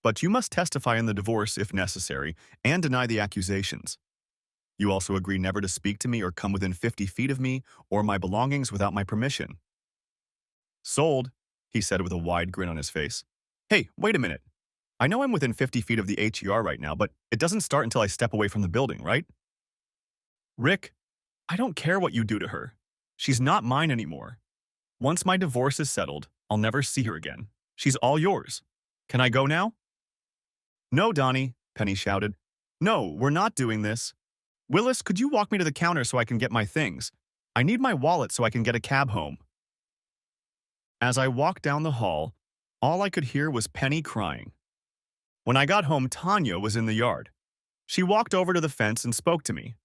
But you must testify in the divorce if necessary and deny the accusations. You also agree never to speak to me or come within 50 feet of me or my belongings without my permission. Sold, he said with a wide grin on his face. Hey, wait a minute. I know I'm within 50 feet of the HER right now, but it doesn't start until I step away from the building, right? Rick, I don't care what you do to her. She's not mine anymore. Once my divorce is settled, I'll never see her again. She's all yours. Can I go now? No, Donnie, Penny shouted. No, we're not doing this. Willis, could you walk me to the counter so I can get my things? I need my wallet so I can get a cab home. As I walked down the hall, all I could hear was Penny crying. When I got home, Tanya was in the yard. She walked over to the fence and spoke to me.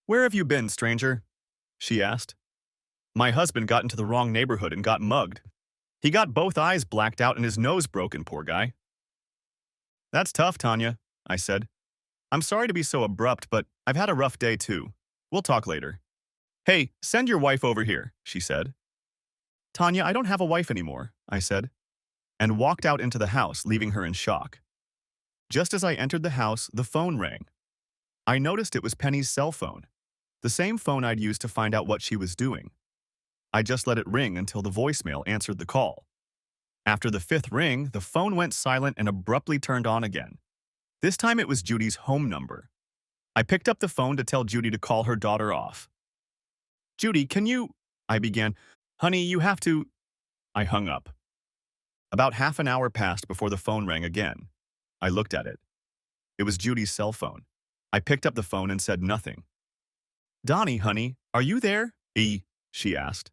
Where have you been, stranger? She asked. My husband got into the wrong neighborhood and got mugged. He got both eyes blacked out and his nose broken, poor guy. That's tough, Tanya, I said. I'm sorry to be so abrupt, but I've had a rough day too. We'll talk later. Hey, send your wife over here, she said. Tanya, I don't have a wife anymore, I said, and walked out into the house, leaving her in shock. Just as I entered the house, the phone rang. I noticed it was Penny's cell phone, the same phone I'd used to find out what she was doing. I just let it ring until the voicemail answered the call. After the fifth ring, the phone went silent and abruptly turned on again. This time it was Judy's home number. I picked up the phone to tell Judy to call her daughter off. Judy, can you... I began. Honey, you have to... I hung up. About half an hour passed before the phone rang again. I looked at it. It was Judy's cell phone. I picked up the phone and said nothing. Donnie, honey, are you there? She asked.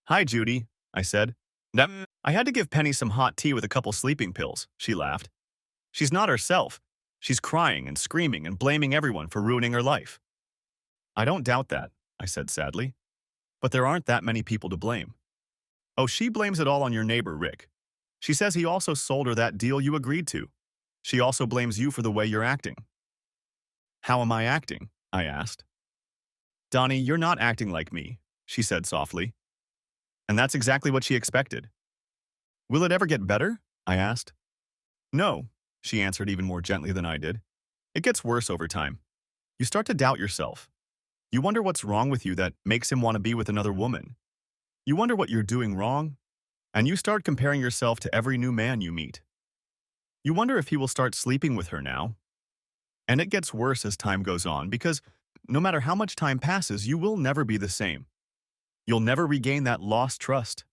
Hi, Judy, I said. I had to give Penny some hot tea with a couple sleeping pills, she laughed. She's not herself. She's crying and screaming and blaming everyone for ruining her life. I don't doubt that, I said sadly. But there aren't that many people to blame. Oh, she blames it all on your neighbor, Rick. She says he also sold her that deal you agreed to. She also blames you for the way you're acting. How am I acting? I asked. Donnie, you're not acting like me, she said softly. And that's exactly what she expected. Will it ever get better? I asked. No, she answered even more gently than I did. It gets worse over time. You start to doubt yourself. You wonder what's wrong with you that makes him want to be with another woman. You wonder what you're doing wrong, and you start comparing yourself to every new man you meet. You wonder if he will start sleeping with her now. And it gets worse as time goes on because no matter how much time passes, you will never be the same. You'll never regain that lost trust.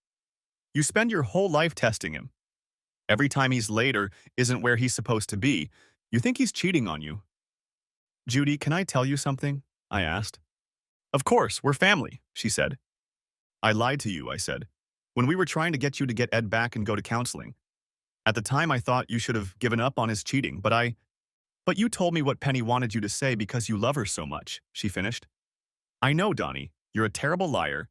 You spend your whole life testing him. Every time he's late or isn't where he's supposed to be, you think he's cheating on you. Judy, can I tell you something? I asked. Of course, we're family, she said. I lied to you, I said, when we were trying to get you to get Ed back and go to counseling. At the time, I thought you should have given up on his cheating, but you told me what Penny wanted you to say because you love her so much, she finished. I know, Donnie, you're a terrible liar.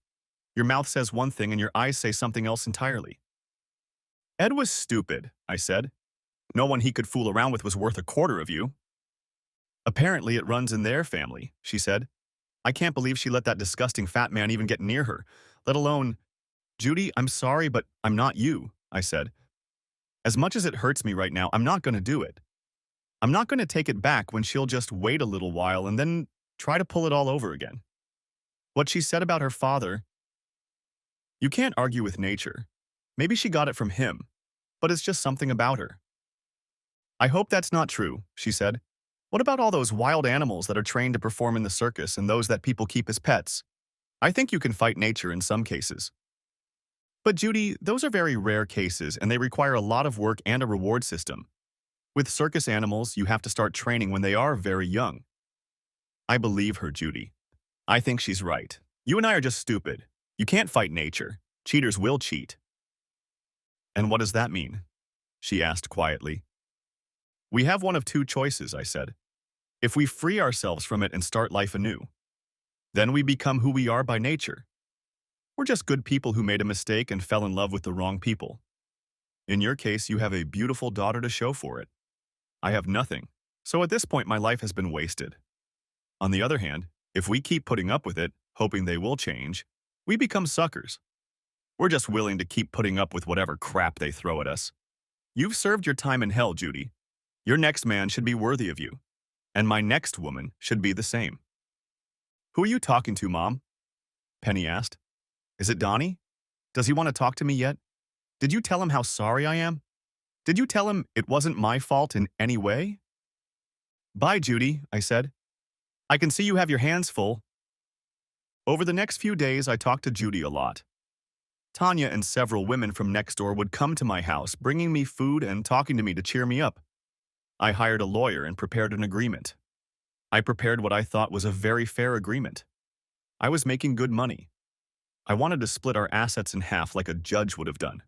Your mouth says one thing and your eyes say something else entirely. Ed was stupid, I said. No one he could fool around with was worth a quarter of you. Apparently it runs in their family, she said. I can't believe she let that disgusting fat man even get near her, let alone... Judy, I'm sorry, but I'm not you, I said. As much as it hurts me right now, I'm not going to do it. I'm not going to take it back when she'll just wait a little while and then try to pull it all over again. What she said about her father... You can't argue with nature. Maybe she got it from him, but it's just something about her. I hope that's not true, she said. What about all those wild animals that are trained to perform in the circus and those that people keep as pets? I think you can fight nature in some cases. But Judy, those are very rare cases and they require a lot of work and a reward system. With circus animals, you have to start training when they are very young. I believe her, Judy. I think she's right. You and I are just stupid. You can't fight nature. Cheaters will cheat. And what does that mean? She asked quietly. We have one of two choices, I said. If we free ourselves from it and start life anew, then we become who we are by nature. We're just good people who made a mistake and fell in love with the wrong people. In your case, you have a beautiful daughter to show for it. I have nothing, so at this point my life has been wasted. On the other hand, if we keep putting up with it, hoping they will change, we become suckers. We're just willing to keep putting up with whatever crap they throw at us. You've served your time in hell, Judy. Your next man should be worthy of you, and my next woman should be the same. Who are you talking to, Mom? Penny asked. Is it Donnie? Does he want to talk to me yet? Did you tell him how sorry I am? Did you tell him it wasn't my fault in any way? Bye, Judy, I said. I can see you have your hands full. Over the next few days, I talked to Judy a lot. Tanya and several women from next door would come to my house, bringing me food and talking to me to cheer me up. I hired a lawyer and prepared an agreement. I prepared what I thought was a very fair agreement. I was making good money. I wanted to split our assets in half like a judge would have done.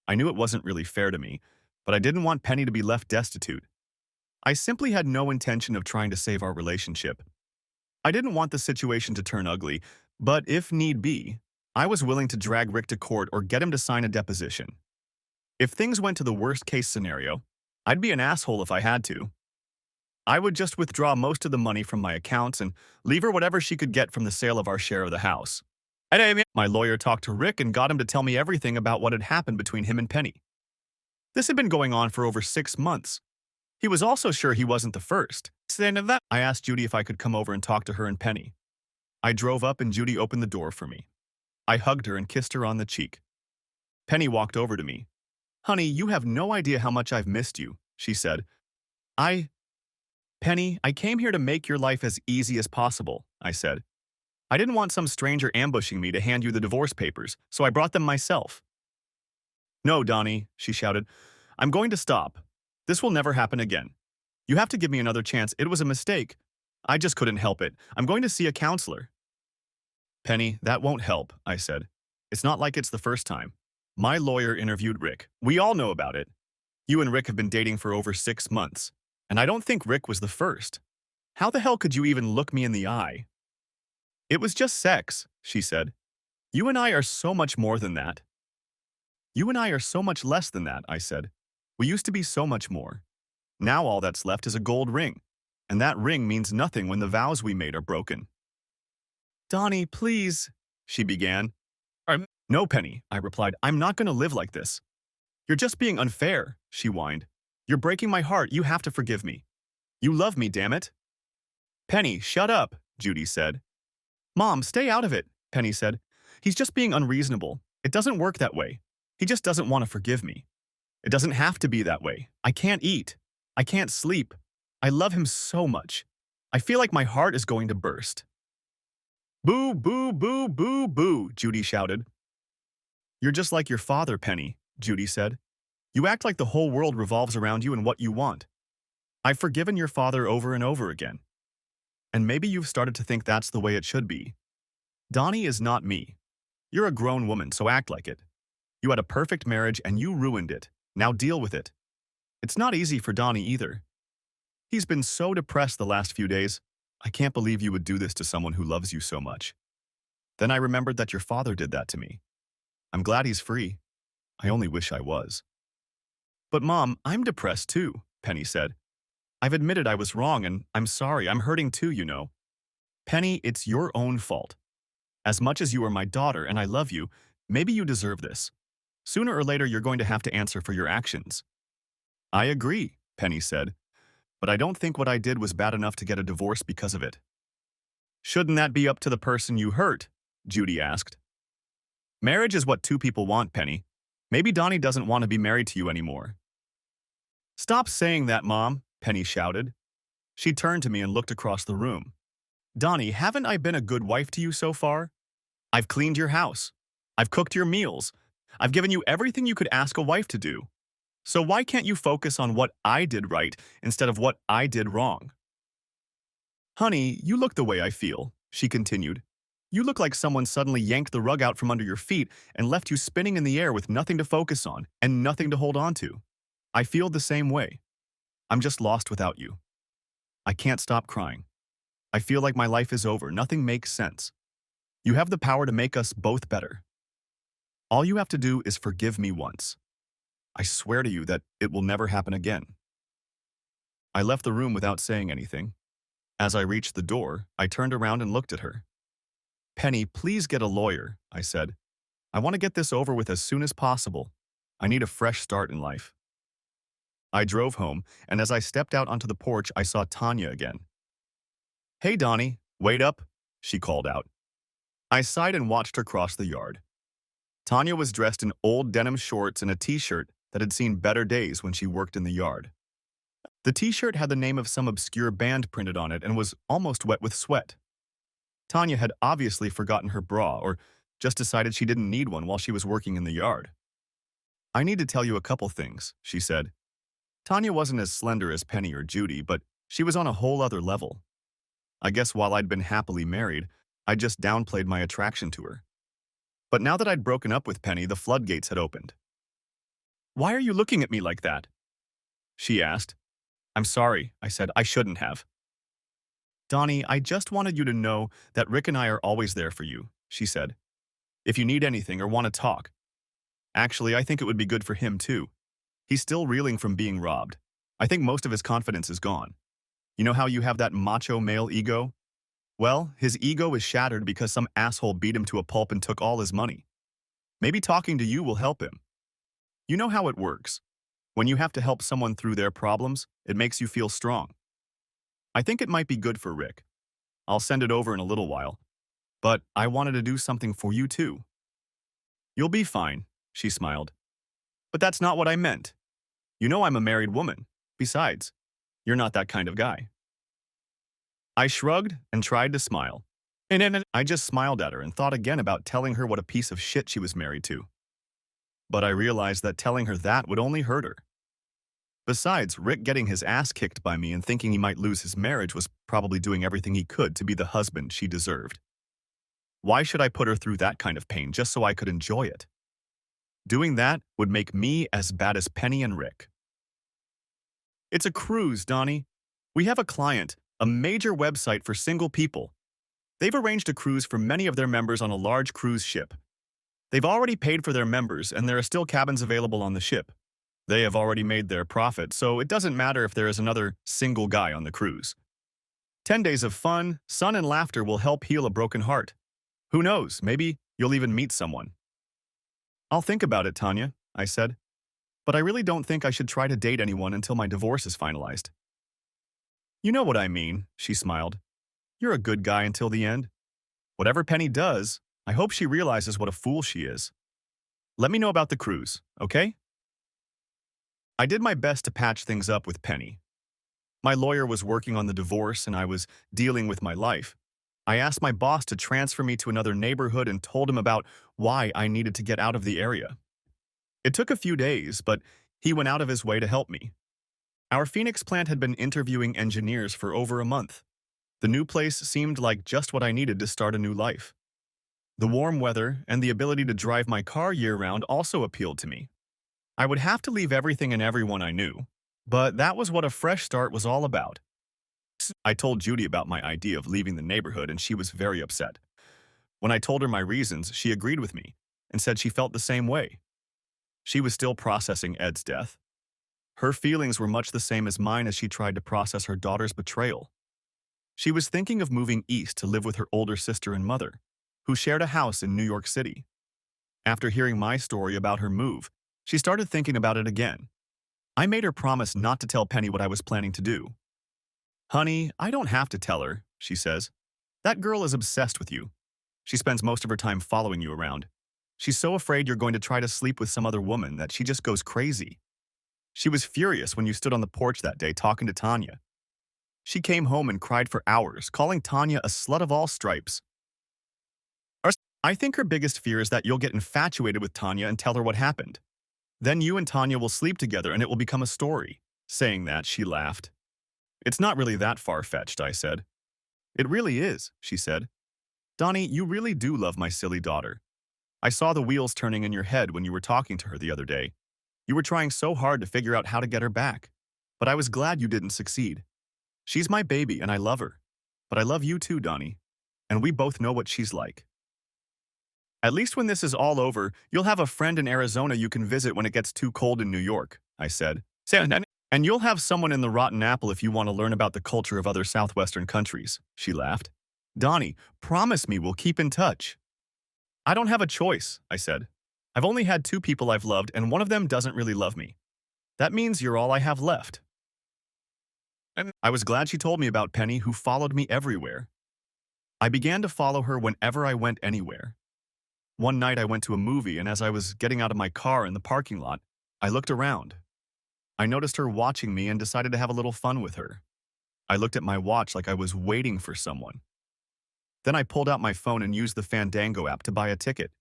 I knew it wasn't really fair to me, but I didn't want Penny to be left destitute. I simply had no intention of trying to save our relationship. I didn't want the situation to turn ugly, but if need be, I was willing to drag Rick to court or get him to sign a deposition. If things went to the worst-case scenario, I'd be an asshole if I had to. I would just withdraw most of the money from my accounts and leave her whatever she could get from the sale of our share of the house. My lawyer talked to Rick and got him to tell me everything about what had happened between him and Penny. This had been going on for over 6 months. He was also sure he wasn't the first. I asked Judy if I could come over and talk to her and Penny. I drove up and Judy opened the door for me. I hugged her and kissed her on the cheek. Penny walked over to me. Honey, you have no idea how much I've missed you, she said. Penny, I came here to make your life as easy as possible, I said. I didn't want some stranger ambushing me to hand you the divorce papers, so I brought them myself. No, Donnie, she shouted. I'm going to stop. This will never happen again. You have to give me another chance. It was a mistake. I just couldn't help it. I'm going to see a counselor. Penny, that won't help, I said. It's not like it's the first time. My lawyer interviewed Rick. We all know about it. You and Rick have been dating for over 6 months, and I don't think Rick was the first. How the hell could you even look me in the eye? It was just sex, she said. You and I are so much more than that. You and I are so much less than that, I said. We used to be so much more. Now all that's left is a gold ring, and that ring means nothing when the vows we made are broken. Donnie, please, she began. No, Penny, I replied. I'm not going to live like this. You're just being unfair, she whined. You're breaking my heart. You have to forgive me. You love me, damn it. Penny, shut up, Judy said. Mom, stay out of it, Penny said. He's just being unreasonable. It doesn't work that way. He just doesn't want to forgive me. It doesn't have to be that way. I can't eat. I can't sleep. I love him so much. I feel like my heart is going to burst. Boo, boo, boo, boo, boo, Judy shouted. You're just like your father, Penny, Judy said. You act like the whole world revolves around you and what you want. I've forgiven your father over and over again. And maybe you've started to think that's the way it should be. Donnie is not me. You're a grown woman, so act like it. You had a perfect marriage and you ruined it. Now deal with it. It's not easy for Donnie either. He's been so depressed the last few days. I can't believe you would do this to someone who loves you so much. Then I remembered that your father did that to me. I'm glad he's free. I only wish I was. But Mom, I'm depressed too, Penny said. I've admitted I was wrong and I'm sorry. I'm hurting too, you know. Penny, it's your own fault. As much as you are my daughter and I love you, maybe you deserve this. Sooner or later, you're going to have to answer for your actions. I agree, Penny said, but I don't think what I did was bad enough to get a divorce because of it. Shouldn't that be up to the person you hurt? Judy asked. Marriage is what two people want, Penny. Maybe Donnie doesn't want to be married to you anymore. Stop saying that, Mom, Penny shouted. She turned to me and looked across the room. Donnie, haven't I been a good wife to you so far? I've cleaned your house. I've cooked your meals. I've given you everything you could ask a wife to do. So why can't you focus on what I did right instead of what I did wrong? Honey, you look the way I feel, she continued. You look like someone suddenly yanked the rug out from under your feet and left you spinning in the air with nothing to focus on and nothing to hold on to. I feel the same way. I'm just lost without you. I can't stop crying. I feel like my life is over. Nothing makes sense. You have the power to make us both better. All you have to do is forgive me once. I swear to you that it will never happen again. I left the room without saying anything. As I reached the door, I turned around and looked at her. Penny, please get a lawyer, I said. I want to get this over with as soon as possible. I need a fresh start in life. I drove home, and as I stepped out onto the porch, I saw Tanya again. Hey, Donnie, wait up, she called out. I sighed and watched her cross the yard. Tanya was dressed in old denim shorts and a t-shirt that had seen better days when she worked in the yard. The t-shirt had the name of some obscure band printed on it and was almost wet with sweat. Tanya had obviously forgotten her bra or just decided she didn't need one while she was working in the yard. I need to tell you a couple things, she said. Tanya wasn't as slender as Penny or Judy, but she was on a whole other level. I guess while I'd been happily married, I just downplayed my attraction to her. But now that I'd broken up with Penny, the floodgates had opened. Why are you looking at me like that? She asked. I'm sorry, I said. I shouldn't have. Donnie, I just wanted you to know that Rick and I are always there for you, she said. If you need anything or want to talk. Actually, I think it would be good for him too. He's still reeling from being robbed. I think most of his confidence is gone. You know how you have that macho male ego? Well, his ego is shattered because some asshole beat him to a pulp and took all his money. Maybe talking to you will help him. You know how it works. When you have to help someone through their problems, it makes you feel strong. I think it might be good for Rick. I'll send it over in a little while. But I wanted to do something for you too. You'll be fine, she smiled. But that's not what I meant. You know I'm a married woman. Besides, you're not that kind of guy. I shrugged and tried to smile. And then I just smiled at her and thought again about telling her what a piece of shit she was married to. But I realized that telling her that would only hurt her. Besides, Rick getting his ass kicked by me and thinking he might lose his marriage was probably doing everything he could to be the husband she deserved. Why should I put her through that kind of pain just so I could enjoy it? Doing that would make me as bad as Penny and Rick. It's a cruise, Donnie. We have a client, a major website for single people. They've arranged a cruise for many of their members on a large cruise ship. They've already paid for their members, and there are still cabins available on the ship. They have already made their profit, so it doesn't matter if there is another single guy on the cruise. 10 days of fun, sun, and laughter will help heal a broken heart. Who knows, maybe you'll even meet someone. I'll think about it, Tanya, I said. But I really don't think I should try to date anyone until my divorce is finalized. You know what I mean, she smiled. You're a good guy until the end. Whatever Penny does, I hope she realizes what a fool she is. Let me know about the cruise, okay? I did my best to patch things up with Penny. My lawyer was working on the divorce and I was dealing with my life. I asked my boss to transfer me to another neighborhood and told him about why I needed to get out of the area. It took a few days, but he went out of his way to help me. Our Phoenix plant had been interviewing engineers for over a month. The new place seemed like just what I needed to start a new life. The warm weather and the ability to drive my car year-round also appealed to me. I would have to leave everything and everyone I knew, but that was what a fresh start was all about. I told Judy about my idea of leaving the neighborhood and she was very upset. When I told her my reasons, she agreed with me and said she felt the same way. She was still processing Ed's death. Her feelings were much the same as mine as she tried to process her daughter's betrayal. She was thinking of moving east to live with her older sister and mother, who shared a house in New York City. After hearing my story about her move, she started thinking about it again. I made her promise not to tell Penny what I was planning to do. Honey, I don't have to tell her, she says. That girl is obsessed with you. She spends most of her time following you around. She's so afraid you're going to try to sleep with some other woman that she just goes crazy. She was furious when you stood on the porch that day talking to Tanya. She came home and cried for hours, calling Tanya a slut of all stripes. I think her biggest fear is that you'll get infatuated with Tanya and tell her what happened. Then you and Tanya will sleep together and it will become a story. Saying that, she laughed. It's not really that far-fetched, I said. It really is, she said. Donnie, you really do love my silly daughter. I saw the wheels turning in your head when you were talking to her the other day. You were trying so hard to figure out how to get her back. But I was glad you didn't succeed. She's my baby and I love her. But I love you too, Donnie. And we both know what she's like. At least when this is all over, you'll have a friend in Arizona you can visit when it gets too cold in New York, I said. And you'll have someone in the Rotten Apple if you want to learn about the culture of other southwestern countries, she laughed. Donnie, promise me we'll keep in touch. I don't have a choice, I said. I've only had 2 people I've loved and one of them doesn't really love me. That means you're all I have left. And I was glad she told me about Penny, who followed me everywhere. I began to follow her whenever I went anywhere. One night I went to a movie and as I was getting out of my car in the parking lot, I looked around. I noticed her watching me and decided to have a little fun with her. I looked at my watch like I was waiting for someone. Then I pulled out my phone and used the Fandango app to buy a ticket.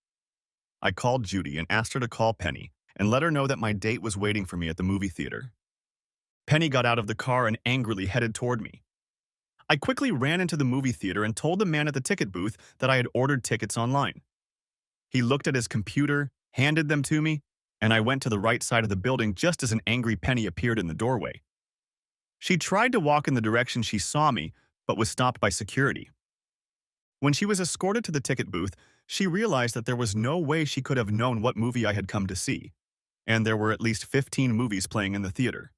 I called Judy and asked her to call Penny and let her know that my date was waiting for me at the movie theater. Penny got out of the car and angrily headed toward me. I quickly ran into the movie theater and told the man at the ticket booth that I had ordered tickets online. He looked at his computer, handed them to me, and I went to the right side of the building just as an angry Penny appeared in the doorway. She tried to walk in the direction she saw me, but was stopped by security. When she was escorted to the ticket booth, she realized that there was no way she could have known what movie I had come to see, and there were at least 15 movies playing in the theater.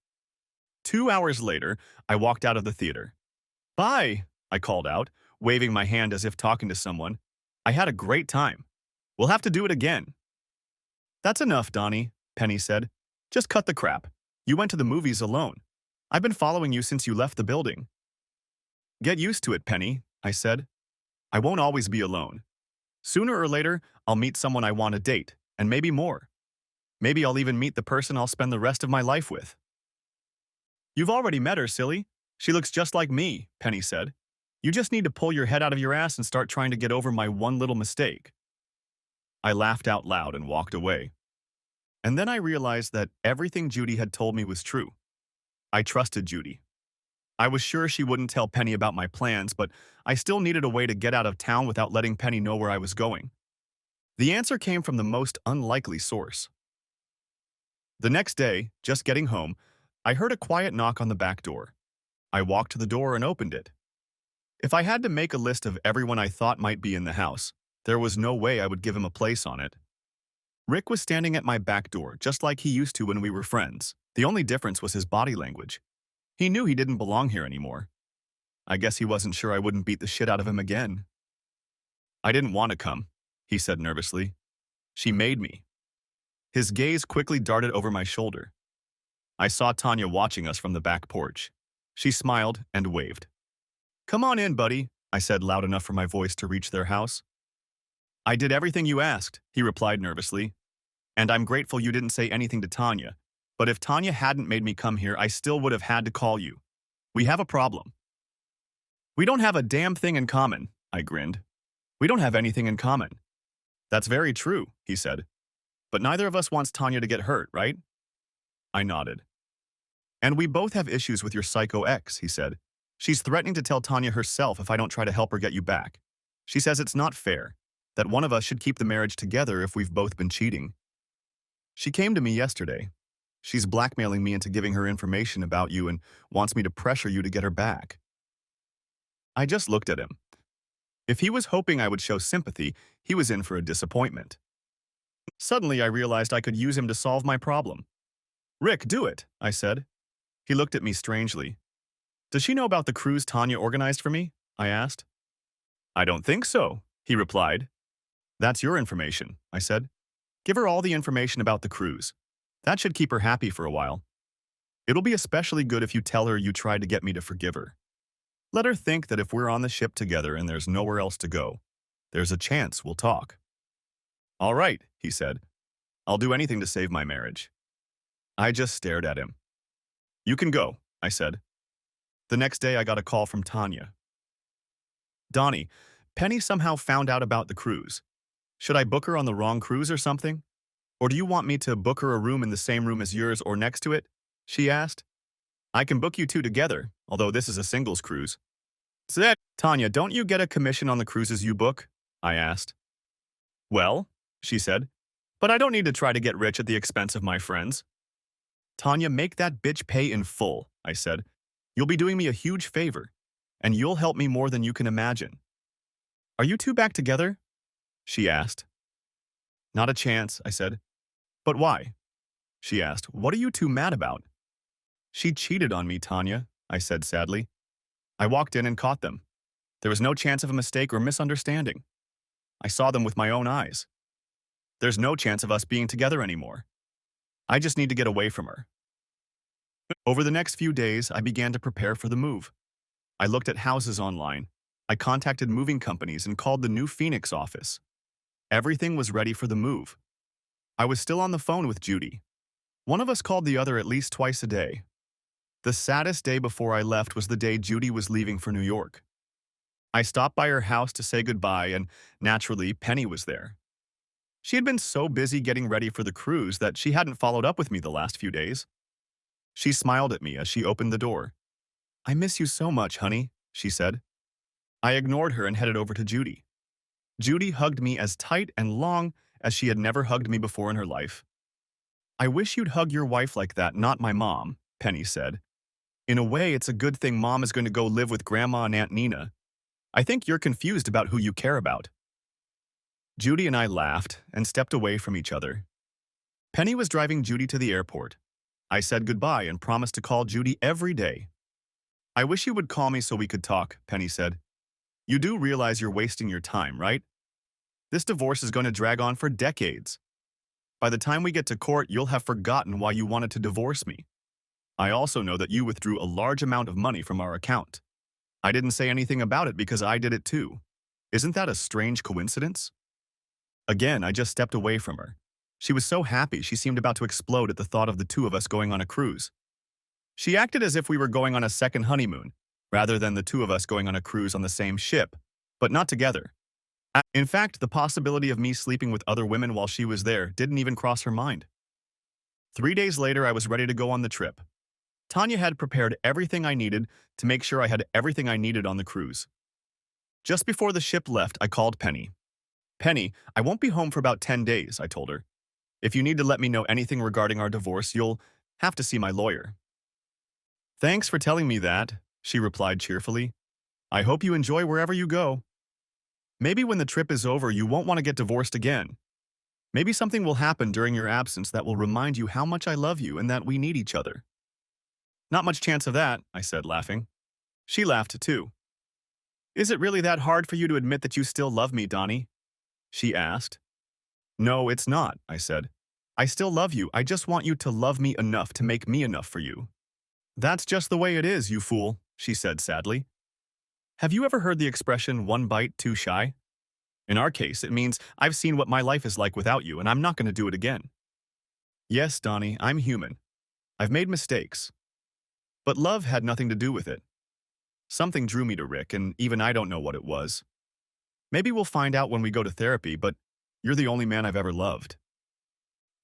2 hours later, I walked out of the theater. Bye, I called out, waving my hand as if talking to someone. I had a great time. We'll have to do it again. That's enough, Donnie, Penny said. Just cut the crap. You went to the movies alone. I've been following you since you left the building. Get used to it, Penny, I said. I won't always be alone. Sooner or later, I'll meet someone I want to date, and maybe more. Maybe I'll even meet the person I'll spend the rest of my life with. You've already met her, silly. She looks just like me, Penny said. You just need to pull your head out of your ass and start trying to get over my one little mistake. I laughed out loud and walked away. And then I realized that everything Judy had told me was true. I trusted Judy. I was sure she wouldn't tell Penny about my plans, but I still needed a way to get out of town without letting Penny know where I was going. The answer came from the most unlikely source. The next day, just getting home, I heard a quiet knock on the back door. I walked to the door and opened it. If I had to make a list of everyone I thought might be in the house, there was no way I would give him a place on it. Rick was standing at my back door, just like he used to when we were friends. The only difference was his body language. He knew he didn't belong here anymore. I guess he wasn't sure I wouldn't beat the shit out of him again. I didn't want to come, he said nervously. She made me. His gaze quickly darted over my shoulder. I saw Tanya watching us from the back porch. She smiled and waved. Come on in, buddy, I said loud enough for my voice to reach their house. I did everything you asked, he replied nervously. And I'm grateful you didn't say anything to Tanya. But if Tanya hadn't made me come here, I still would have had to call you. We have a problem. We don't have a damn thing in common, I grinned. We don't have anything in common. That's very true, he said. But neither of us wants Tanya to get hurt, right? I nodded. And we both have issues with your psycho ex, he said. She's threatening to tell Tanya herself if I don't try to help her get you back. She says it's not fair, that one of us should keep the marriage together if we've both been cheating. She came to me yesterday. She's blackmailing me into giving her information about you and wants me to pressure you to get her back. I just looked at him. If he was hoping I would show sympathy, he was in for a disappointment. Suddenly, I realized I could use him to solve my problem. Rick, do it, I said. He looked at me strangely. Does she know about the cruise Tanya organized for me? I asked. I don't think so, he replied. That's your information, I said. Give her all the information about the cruise. That should keep her happy for a while. It'll be especially good if you tell her you tried to get me to forgive her. Let her think that if we're on the ship together and there's nowhere else to go, there's a chance we'll talk. All right, he said. I'll do anything to save my marriage. I just stared at him. You can go, I said. The next day I got a call from Tanya. Donnie, Penny somehow found out about the cruise. Should I book her on the wrong cruise or something? Or do you want me to book her a room in the same room as yours or next to it? She asked. I can book you two together, although this is a singles cruise. Said, Tanya, don't you get a commission on the cruises you book? I asked. Well, she said, but I don't need to try to get rich at the expense of my friends. Tanya, make that bitch pay in full, I said. You'll be doing me a huge favor, and you'll help me more than you can imagine. Are you two back together? She asked. Not a chance, I said. But why? She asked. What are you two mad about? She cheated on me, Tanya, I said sadly. I walked in and caught them. There was no chance of a mistake or misunderstanding. I saw them with my own eyes. There's no chance of us being together anymore. I just need to get away from her. Over the next few days, I began to prepare for the move. I looked at houses online. I contacted moving companies and called the new Phoenix office. Everything was ready for the move. I was still on the phone with Judy. One of us called the other at least twice a day. The saddest day before I left was the day Judy was leaving for New York. I stopped by her house to say goodbye, and naturally, Penny was there. She had been so busy getting ready for the cruise that she hadn't followed up with me the last few days. She smiled at me as she opened the door. I miss you so much, honey, she said. I ignored her and headed over to Judy. Judy hugged me as tight and long as she had never hugged me before in her life. I wish you'd hug your wife like that, not my mom, Penny said. In a way, it's a good thing Mom is going to go live with Grandma and Aunt Nina. I think you're confused about who you care about. Judy and I laughed and stepped away from each other. Penny was driving Judy to the airport. I said goodbye and promised to call Judy every day. I wish you would call me so we could talk, Penny said. You do realize you're wasting your time, right? This divorce is going to drag on for decades. By the time we get to court, you'll have forgotten why you wanted to divorce me. I also know that you withdrew a large amount of money from our account. I didn't say anything about it because I did it too. Isn't that a strange coincidence? Again, I just stepped away from her. She was so happy she seemed about to explode at the thought of the two of us going on a cruise. She acted as if we were going on a second honeymoon, rather than the two of us going on a cruise on the same ship, but not together. In fact, the possibility of me sleeping with other women while she was there didn't even cross her mind. 3 days later, I was ready to go on the trip. Tanya had prepared everything I needed to make sure I had everything I needed on the cruise. Just before the ship left, I called Penny. Penny, I won't be home for about 10 days, I told her. If you need to let me know anything regarding our divorce, you'll have to see my lawyer. Thanks for telling me that, she replied cheerfully. I hope you enjoy wherever you go. Maybe when the trip is over, you won't want to get divorced again. Maybe something will happen during your absence that will remind you how much I love you and that we need each other. Not much chance of that, I said, laughing. She laughed too. Is it really that hard for you to admit that you still love me, Donnie? She asked. No, it's not, I said. I still love you. I just want you to love me enough to make me enough for you. That's just the way it is, you fool, she said sadly. Have you ever heard the expression, one bite, too shy? In our case, it means I've seen what my life is like without you, and I'm not going to do it again. Yes, Donnie, I'm human. I've made mistakes. But love had nothing to do with it. Something drew me to Rick, and even I don't know what it was. Maybe we'll find out when we go to therapy, but you're the only man I've ever loved.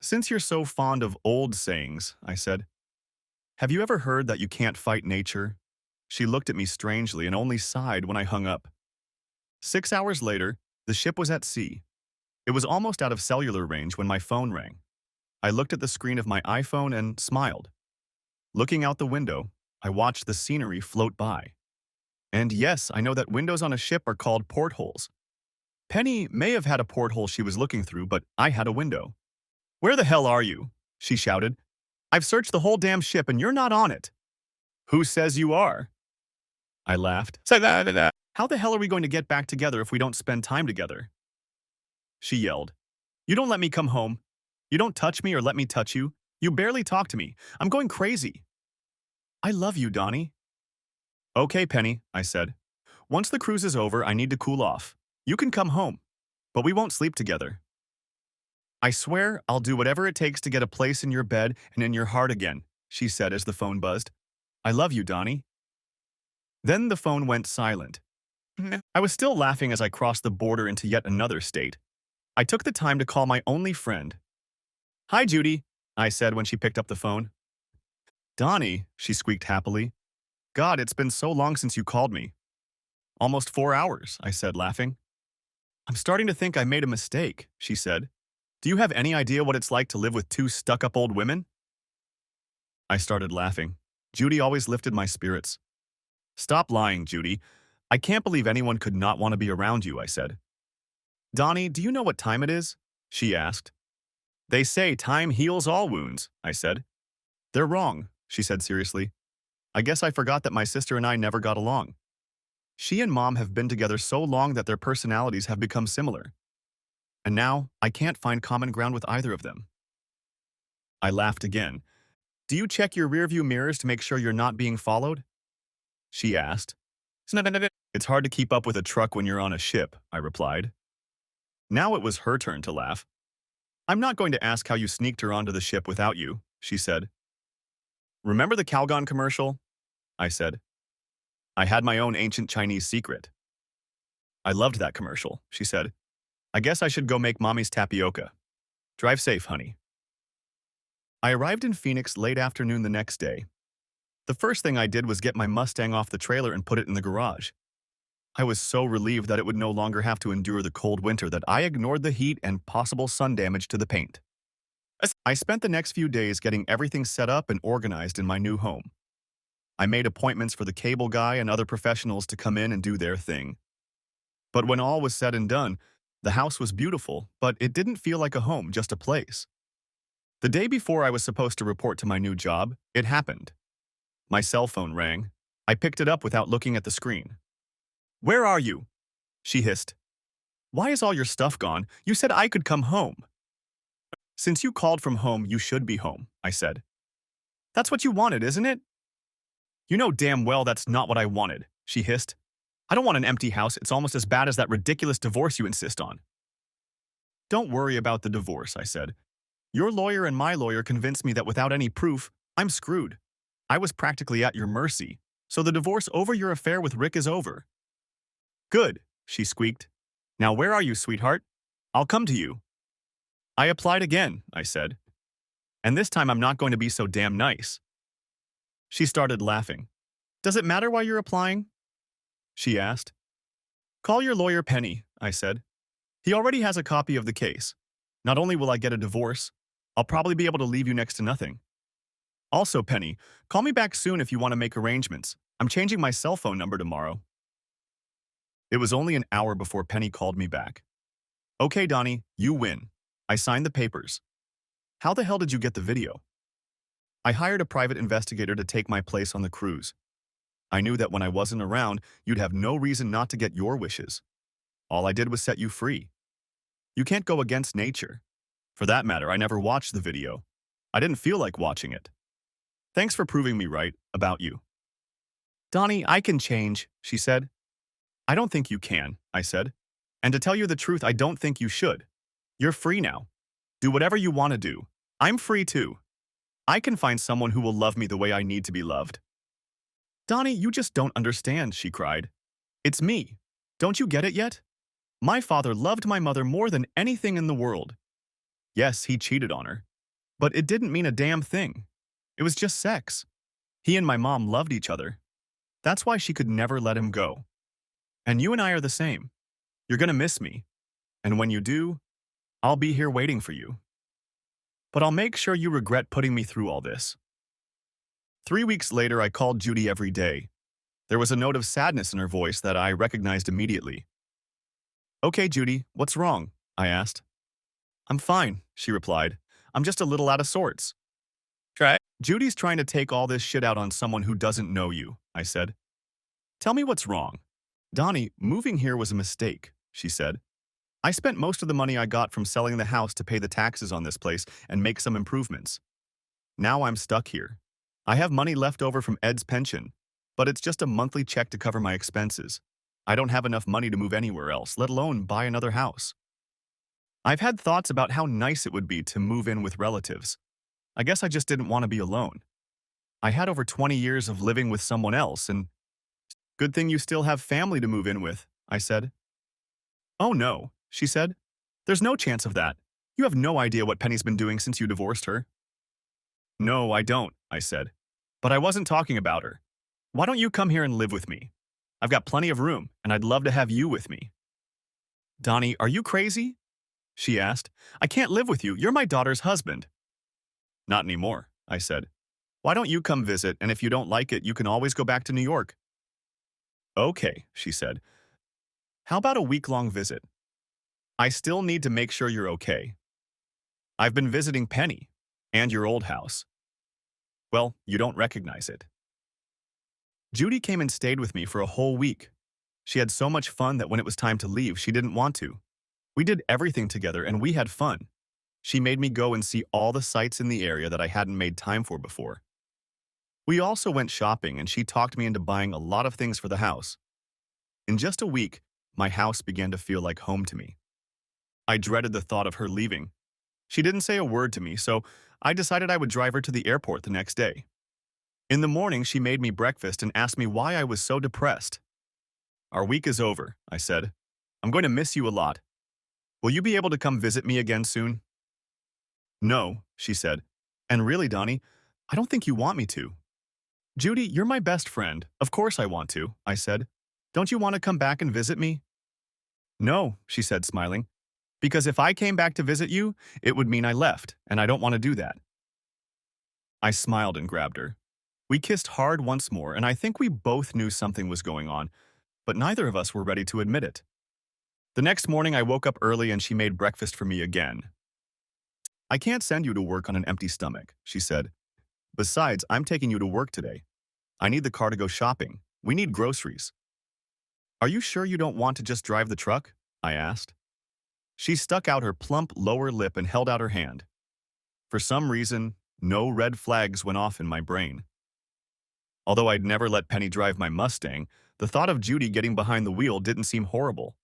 Since you're so fond of old sayings, I said, have you ever heard that you can't fight nature? She looked at me strangely and only sighed when I hung up. 6 hours later, the ship was at sea. It was almost out of cellular range when my phone rang. I looked at the screen of my iPhone and smiled. Looking out the window, I watched the scenery float by. And yes, I know that windows on a ship are called portholes. Penny may have had a porthole she was looking through, but I had a window. Where the hell are you? She shouted. I've searched the whole damn ship and you're not on it. Who says you are? I laughed. How the hell are we going to get back together if we don't spend time together? She yelled. You don't let me come home. You don't touch me or let me touch you. You barely talk to me. I'm going crazy. I love you, Donnie. Okay, Penny, I said. Once the cruise is over, I need to cool off. You can come home, but we won't sleep together. I swear I'll do whatever it takes to get a place in your bed and in your heart again, she said as the phone buzzed. I love you, Donnie. Then the phone went silent. I was still laughing as I crossed the border into yet another state. I took the time to call my only friend. "Hi, Judy," I said when she picked up the phone. "Donnie," she squeaked happily. "God, it's been so long since you called me." "Almost 4 hours," I said, laughing. "I'm starting to think I made a mistake," she said. "Do you have any idea what it's like to live with two stuck-up old women?" I started laughing. Judy always lifted my spirits. "Stop lying, Judy. I can't believe anyone could not want to be around you," I said. "Donnie, do you know what time it is?" she asked. "They say time heals all wounds," I said. "They're wrong," she said seriously. "I guess I forgot that my sister and I never got along. She and Mom have been together so long that their personalities have become similar. And now, I can't find common ground with either of them." I laughed again. "Do you check your rearview mirrors to make sure you're not being followed?" she asked. "It's hard to keep up with a truck when you're on a ship," I replied. Now it was her turn to laugh. "I'm not going to ask how you sneaked her onto the ship without you," she said. "Remember the Calgon commercial?" I said. "I had my own ancient Chinese secret." "I loved that commercial," she said. "I guess I should go make Mommy's tapioca. Drive safe, honey." I arrived in Phoenix late afternoon the next day. The first thing I did was get my Mustang off the trailer and put it in the garage. I was so relieved that it would no longer have to endure the cold winter that I ignored the heat and possible sun damage to the paint. I spent the next few days getting everything set up and organized in my new home. I made appointments for the cable guy and other professionals to come in and do their thing. But when all was said and done, the house was beautiful, but it didn't feel like a home, just a place. The day before I was supposed to report to my new job, it happened. My cell phone rang. I picked it up without looking at the screen. "Where are you?" she hissed. "Why is all your stuff gone? You said I could come home." "Since you called from home, you should be home," I said. "That's what you wanted, isn't it?" "You know damn well that's not what I wanted," she hissed. "I don't want an empty house. It's almost as bad as that ridiculous divorce you insist on." "Don't worry about the divorce," I said. "Your lawyer and my lawyer convinced me that without any proof, I'm screwed. I was practically at your mercy, so the divorce over your affair with Rick is over." "Good," she squeaked. "Now where are you, sweetheart? I'll come to you." "I applied again," I said. "And this time I'm not going to be so damn nice." She started laughing. "Does it matter why you're applying?" she asked. "Call your lawyer Penny," I said. "He already has a copy of the case. Not only will I get a divorce, I'll probably be able to leave you next to nothing. Also, Penny, call me back soon if you want to make arrangements. I'm changing my cell phone number tomorrow." It was only an hour before Penny called me back. "Okay, Donnie, you win. I signed the papers. How the hell did you get the video?" "I hired a private investigator to take my place on the cruise. I knew that when I wasn't around, you'd have no reason not to get your wishes. All I did was set you free. You can't go against nature. For that matter, I never watched the video. I didn't feel like watching it. Thanks for proving me right about you." "Donnie, I can change," she said. "I don't think you can," I said. "And to tell you the truth, I don't think you should. You're free now. Do whatever you want to do. I'm free too. I can find someone who will love me the way I need to be loved." "Donnie, you just don't understand," she cried. "It's me. Don't you get it yet? My father loved my mother more than anything in the world. Yes, he cheated on her. But it didn't mean a damn thing. It was just sex. He and my mom loved each other. That's why she could never let him go. And you and I are the same. You're gonna miss me. And when you do, I'll be here waiting for you. But I'll make sure you regret putting me through all this." 3 weeks later, I called Judy every day. There was a note of sadness in her voice that I recognized immediately. "Okay, Judy, what's wrong?" I asked. "I'm fine," she replied. "I'm just a little out of sorts." "Try." "Judy's trying to take all this shit out on someone who doesn't know you," I said. "Tell me what's wrong." "Donnie, moving here was a mistake," she said. "I spent most of the money I got from selling the house to pay the taxes on this place and make some improvements. Now I'm stuck here. I have money left over from Ed's pension, but it's just a monthly check to cover my expenses. I don't have enough money to move anywhere else, let alone buy another house. I've had thoughts about how nice it would be to move in with relatives. I guess I just didn't want to be alone. I had over 20 years of living with someone else, and good thing you still have family to move in with," I said. "Oh no," she said. There's no chance of that. You have no idea what Penny's been doing since you divorced her. No, I don't, I said. But I wasn't talking about her. Why don't you come here and live with me? I've got plenty of room, and I'd love to have you with me. Donnie, are you crazy? She asked. I can't live with you. You're my daughter's husband. Not anymore, I said. Why don't you come visit, and if you don't like it, you can always go back to New York. Okay, she said. How about a week-long visit? I still need to make sure you're okay. I've been visiting Penny and your old house. Well, you don't recognize it. Judy came and stayed with me for a whole week. She had so much fun that when it was time to leave, she didn't want to. We did everything together and we had fun. She made me go and see all the sights in the area that I hadn't made time for before. We also went shopping and she talked me into buying a lot of things for the house. In just a week, my house began to feel like home to me. I dreaded the thought of her leaving. She didn't say a word to me, so I decided I would drive her to the airport the next day. In the morning, she made me breakfast and asked me why I was so depressed. Our week is over, I said. I'm going to miss you a lot. Will you be able to come visit me again soon? No, she said. And really, Donnie, I don't think you want me to. Judy, you're my best friend. Of course I want to, I said. Don't you want to come back and visit me? No, she said, smiling. Because if I came back to visit you, it would mean I left, and I don't want to do that. I smiled and grabbed her. We kissed hard once more, and I think we both knew something was going on, but neither of us were ready to admit it. The next morning, I woke up early and she made breakfast for me again. I can't send you to work on an empty stomach, she said. Besides, I'm taking you to work today. I need the car to go shopping. We need groceries. Are you sure you don't want to just drive the truck? I asked. She stuck out her plump lower lip and held out her hand. For some reason, no red flags went off in my brain. Although I'd never let Penny drive my Mustang, the thought of Judy getting behind the wheel didn't seem horrible.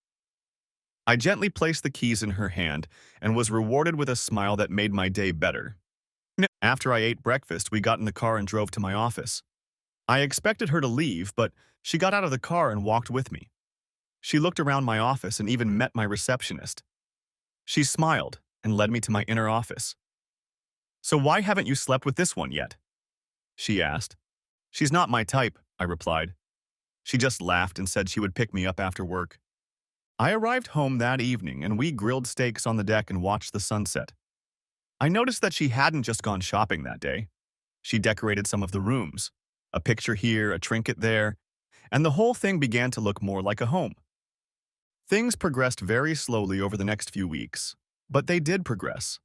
I gently placed the keys in her hand and was rewarded with a smile that made my day better. After I ate breakfast, we got in the car and drove to my office. I expected her to leave, but she got out of the car and walked with me. She looked around my office and even met my receptionist. She smiled and led me to my inner office. So why haven't you slept with this one yet? She asked. She's not my type, I replied. She just laughed and said she would pick me up after work. I arrived home that evening and we grilled steaks on the deck and watched the sunset. I noticed that she hadn't just gone shopping that day. She decorated some of the rooms, a picture here, a trinket there, and the whole thing began to look more like a home. Things progressed very slowly over the next few weeks, but they did progress.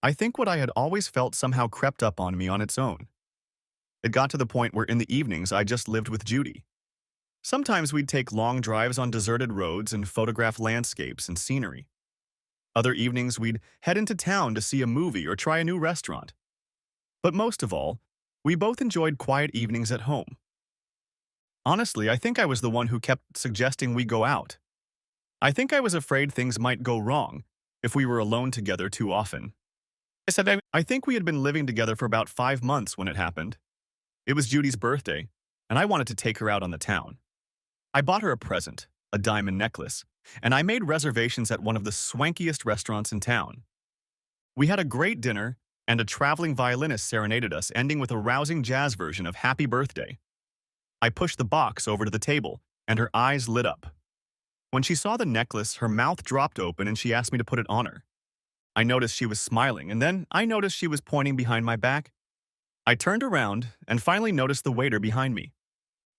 I think what I had always felt somehow crept up on me on its own. It got to the point where in the evenings I just lived with Judy. Sometimes we'd take long drives on deserted roads and photograph landscapes and scenery. Other evenings we'd head into town to see a movie or try a new restaurant. But most of all, we both enjoyed quiet evenings at home. Honestly, I think I was the one who kept suggesting we go out. I think I was afraid things might go wrong if we were alone together too often. I said I think we had been living together for about 5 months when it happened. It was Judy's birthday, and I wanted to take her out on the town. I bought her a present, a diamond necklace, and I made reservations at one of the swankiest restaurants in town. We had a great dinner, and a traveling violinist serenaded us, ending with a rousing jazz version of Happy Birthday. I pushed the box over to the table, and her eyes lit up. When she saw the necklace, her mouth dropped open and she asked me to put it on her. I noticed she was smiling, and then I noticed she was pointing behind my back. I turned around and finally noticed the waiter behind me.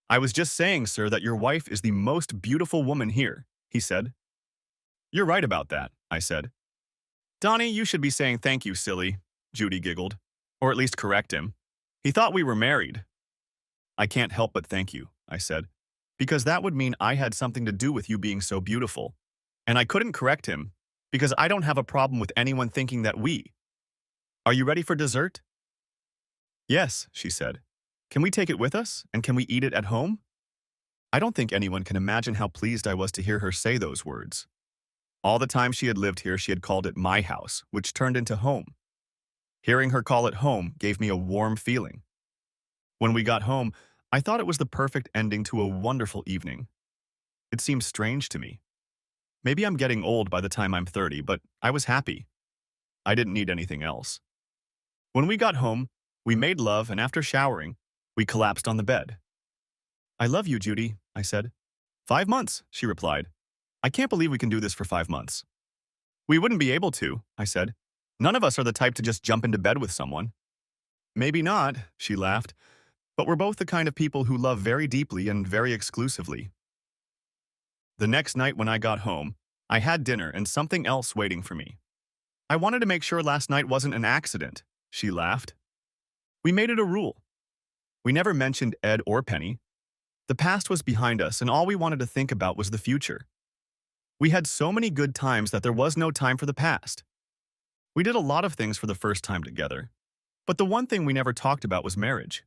I was just saying, sir, that your wife is the most beautiful woman here, he said. You're right about that, I said. Donnie, you should be saying thank you, silly, Judy giggled. Or at least correct him. He thought we were married. I can't help but thank you, I said, because that would mean I had something to do with you being so beautiful. And I couldn't correct him, because I don't have a problem with anyone thinking that we. Are you ready for dessert? Yes, she said. Can we take it with us, and can we eat it at home? I don't think anyone can imagine how pleased I was to hear her say those words. All the time she had lived here, she had called it my house, which turned into home. Hearing her call it home gave me a warm feeling. When we got home, I thought it was the perfect ending to a wonderful evening. It seemed strange to me. Maybe I'm getting old by the time I'm 30, but I was happy. I didn't need anything else. When we got home, we made love, and after showering, we collapsed on the bed. I love you, Judy, I said. 5 months, she replied. I can't believe we can do this for 5 months. We wouldn't be able to, I said. None of us are the type to just jump into bed with someone. Maybe not, she laughed, but we're both the kind of people who love very deeply and very exclusively. The next night when I got home, I had dinner and something else waiting for me. I wanted to make sure last night wasn't an accident, she laughed. We made it a rule. We never mentioned Ed or Penny. The past was behind us, and all we wanted to think about was the future. We had so many good times that there was no time for the past. We did a lot of things for the first time together, but the one thing we never talked about was marriage.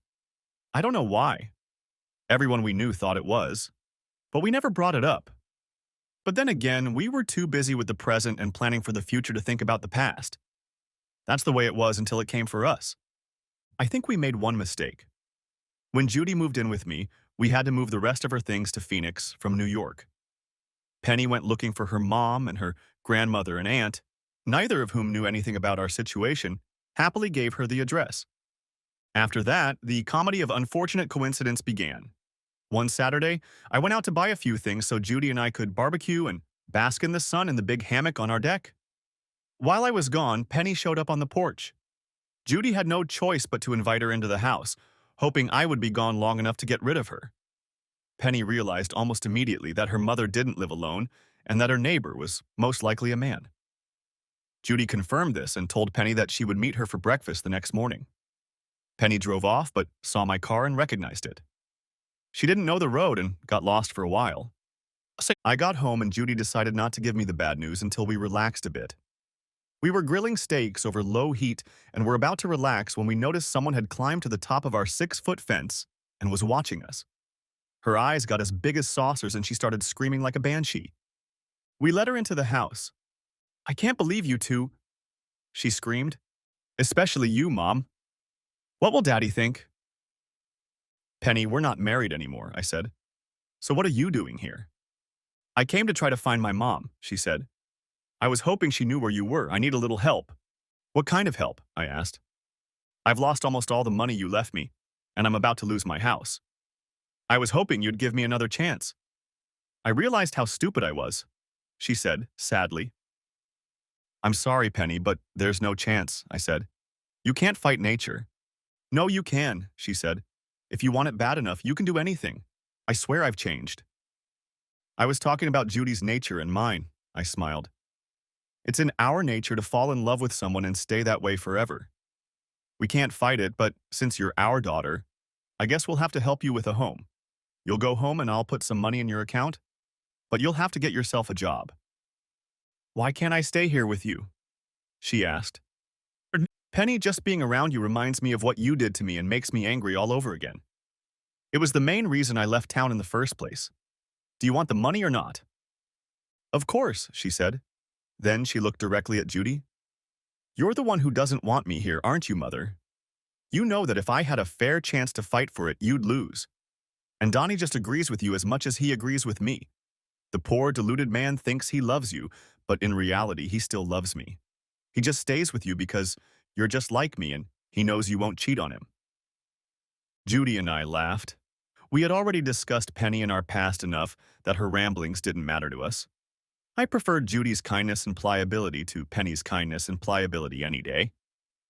I don't know why. Everyone we knew thought it was, but we never brought it up. But then again, we were too busy with the present and planning for the future to think about the past. That's the way it was until it came for us. I think we made one mistake. When Judy moved in with me, we had to move the rest of her things to Phoenix from New York. Penny went looking for her mom and her grandmother and aunt, neither of whom knew anything about our situation, happily gave her the address. After that, the comedy of unfortunate coincidence began. One Saturday, I went out to buy a few things so Judy and I could barbecue and bask in the sun in the big hammock on our deck. While I was gone, Penny showed up on the porch. Judy had no choice but to invite her into the house, hoping I would be gone long enough to get rid of her. Penny realized almost immediately that her mother didn't live alone and that her neighbor was most likely a man. Judy confirmed this and told Penny that she would meet her for breakfast the next morning. Penny drove off but saw my car and recognized it. She didn't know the road and got lost for a while. I got home and Judy decided not to give me the bad news until we relaxed a bit. We were grilling steaks over low heat and were about to relax when we noticed someone had climbed to the top of our 6-foot fence and was watching us. Her eyes got as big as saucers and she started screaming like a banshee. We let her into the house. I can't believe you two, she screamed. Especially you, Mom. What will Daddy think? Penny, we're not married anymore, I said. So what are you doing here? I came to try to find my mom, she said. I was hoping she knew where you were. I need a little help. What kind of help? I asked. I've lost almost all the money you left me, and I'm about to lose my house. I was hoping you'd give me another chance. I realized how stupid I was, she said, sadly. I'm sorry, Penny, but there's no chance, I said. You can't fight nature. No, you can, she said. If you want it bad enough, you can do anything. I swear I've changed. I was talking about Judy's nature and mine, I smiled. It's in our nature to fall in love with someone and stay that way forever. We can't fight it, but since you're our daughter, I guess we'll have to help you with a home. You'll go home and I'll put some money in your account, but you'll have to get yourself a job. Why can't I stay here with you? She asked. Penny, just being around you reminds me of what you did to me and makes me angry all over again. It was the main reason I left town in the first place. Do you want the money or not? Of course, she said. Then she looked directly at Judy. You're the one who doesn't want me here, aren't you, Mother? You know that if I had a fair chance to fight for it, you'd lose. And Donnie just agrees with you as much as he agrees with me. The poor, deluded man thinks he loves you, but in reality, he still loves me. He just stays with you because you're just like me and he knows you won't cheat on him. Judy and I laughed. We had already discussed Penny and our past enough that her ramblings didn't matter to us. I preferred Judy's kindness and pliability to Penny's kindness and pliability any day.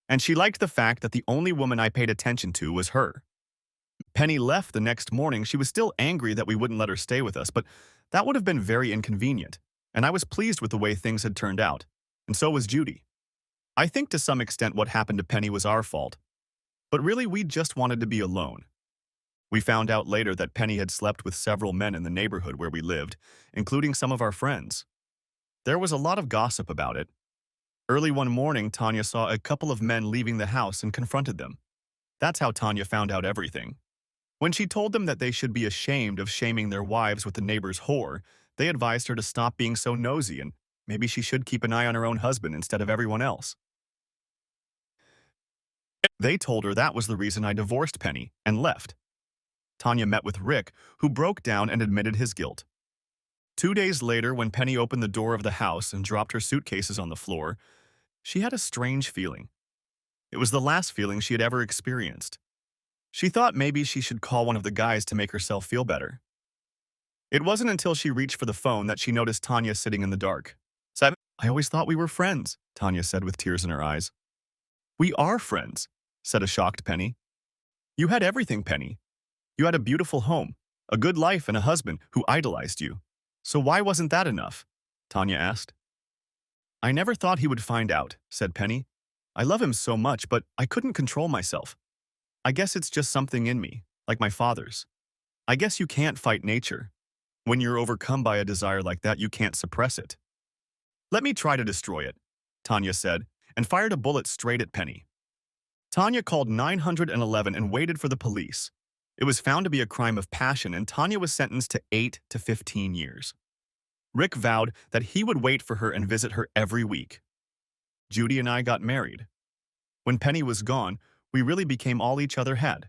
And she liked the fact that the only woman I paid attention to was her. Penny left the next morning. She was still angry that we wouldn't let her stay with us, but that would have been very inconvenient, and I was pleased with the way things had turned out, and so was Judy. I think to some extent what happened to Penny was our fault, but really we just wanted to be alone. We found out later that Penny had slept with several men in the neighborhood where we lived, including some of our friends. There was a lot of gossip about it. Early one morning, Tanya saw a couple of men leaving the house and confronted them. That's how Tanya found out everything. When she told them that they should be ashamed of shaming their wives with the neighbor's whore, they advised her to stop being so nosy and maybe she should keep an eye on her own husband instead of everyone else. They told her that was the reason I divorced Penny and left. Tanya met with Rick, who broke down and admitted his guilt. 2 days later, when Penny opened the door of the house and dropped her suitcases on the floor, she had a strange feeling. It was the last feeling she had ever experienced. She thought maybe she should call one of the guys to make herself feel better. It wasn't until she reached for the phone that she noticed Tanya sitting in the dark. I always thought we were friends, Tanya said with tears in her eyes. We are friends, said a shocked Penny. You had everything, Penny. You had a beautiful home, a good life, and a husband who idolized you. So why wasn't that enough? Tanya asked. I never thought he would find out, said Penny. I love him so much, but I couldn't control myself. I guess it's just something in me, like my father's. I guess you can't fight nature. When you're overcome by a desire like that, you can't suppress it. Let me try to destroy it, Tanya said, and fired a bullet straight at Penny. Tanya called 911 and waited for the police. It was found to be a crime of passion, and Tanya was sentenced to 8 to 15 years. Rick vowed that he would wait for her and visit her every week. Judy and I got married. When Penny was gone, we really became all each other had.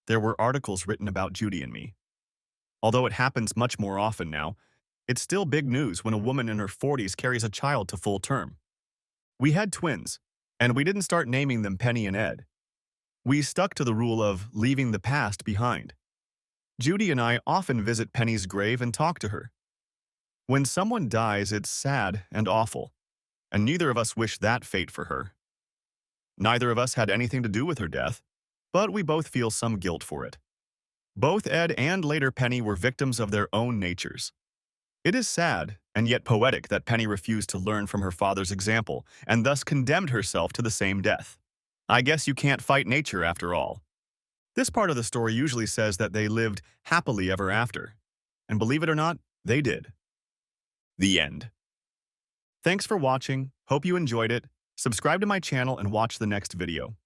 There were articles written about Judy and me. Although it happens much more often now, it's still big news when a woman in her 40s carries a child to full term. We had twins, and we didn't start naming them Penny and Ed. We stuck to the rule of leaving the past behind. Judy and I often visit Penny's grave and talk to her. When someone dies, it's sad and awful, and neither of us wish that fate for her. Neither of us had anything to do with her death, but we both feel some guilt for it. Both Ed and later Penny were victims of their own natures. It is sad and yet poetic that Penny refused to learn from her father's example and thus condemned herself to the same death. I guess you can't fight nature after all. This part of the story usually says that they lived happily ever after. And believe it or not, they did. The end. Thanks for watching. Hope you enjoyed it. Subscribe to my channel and watch the next video.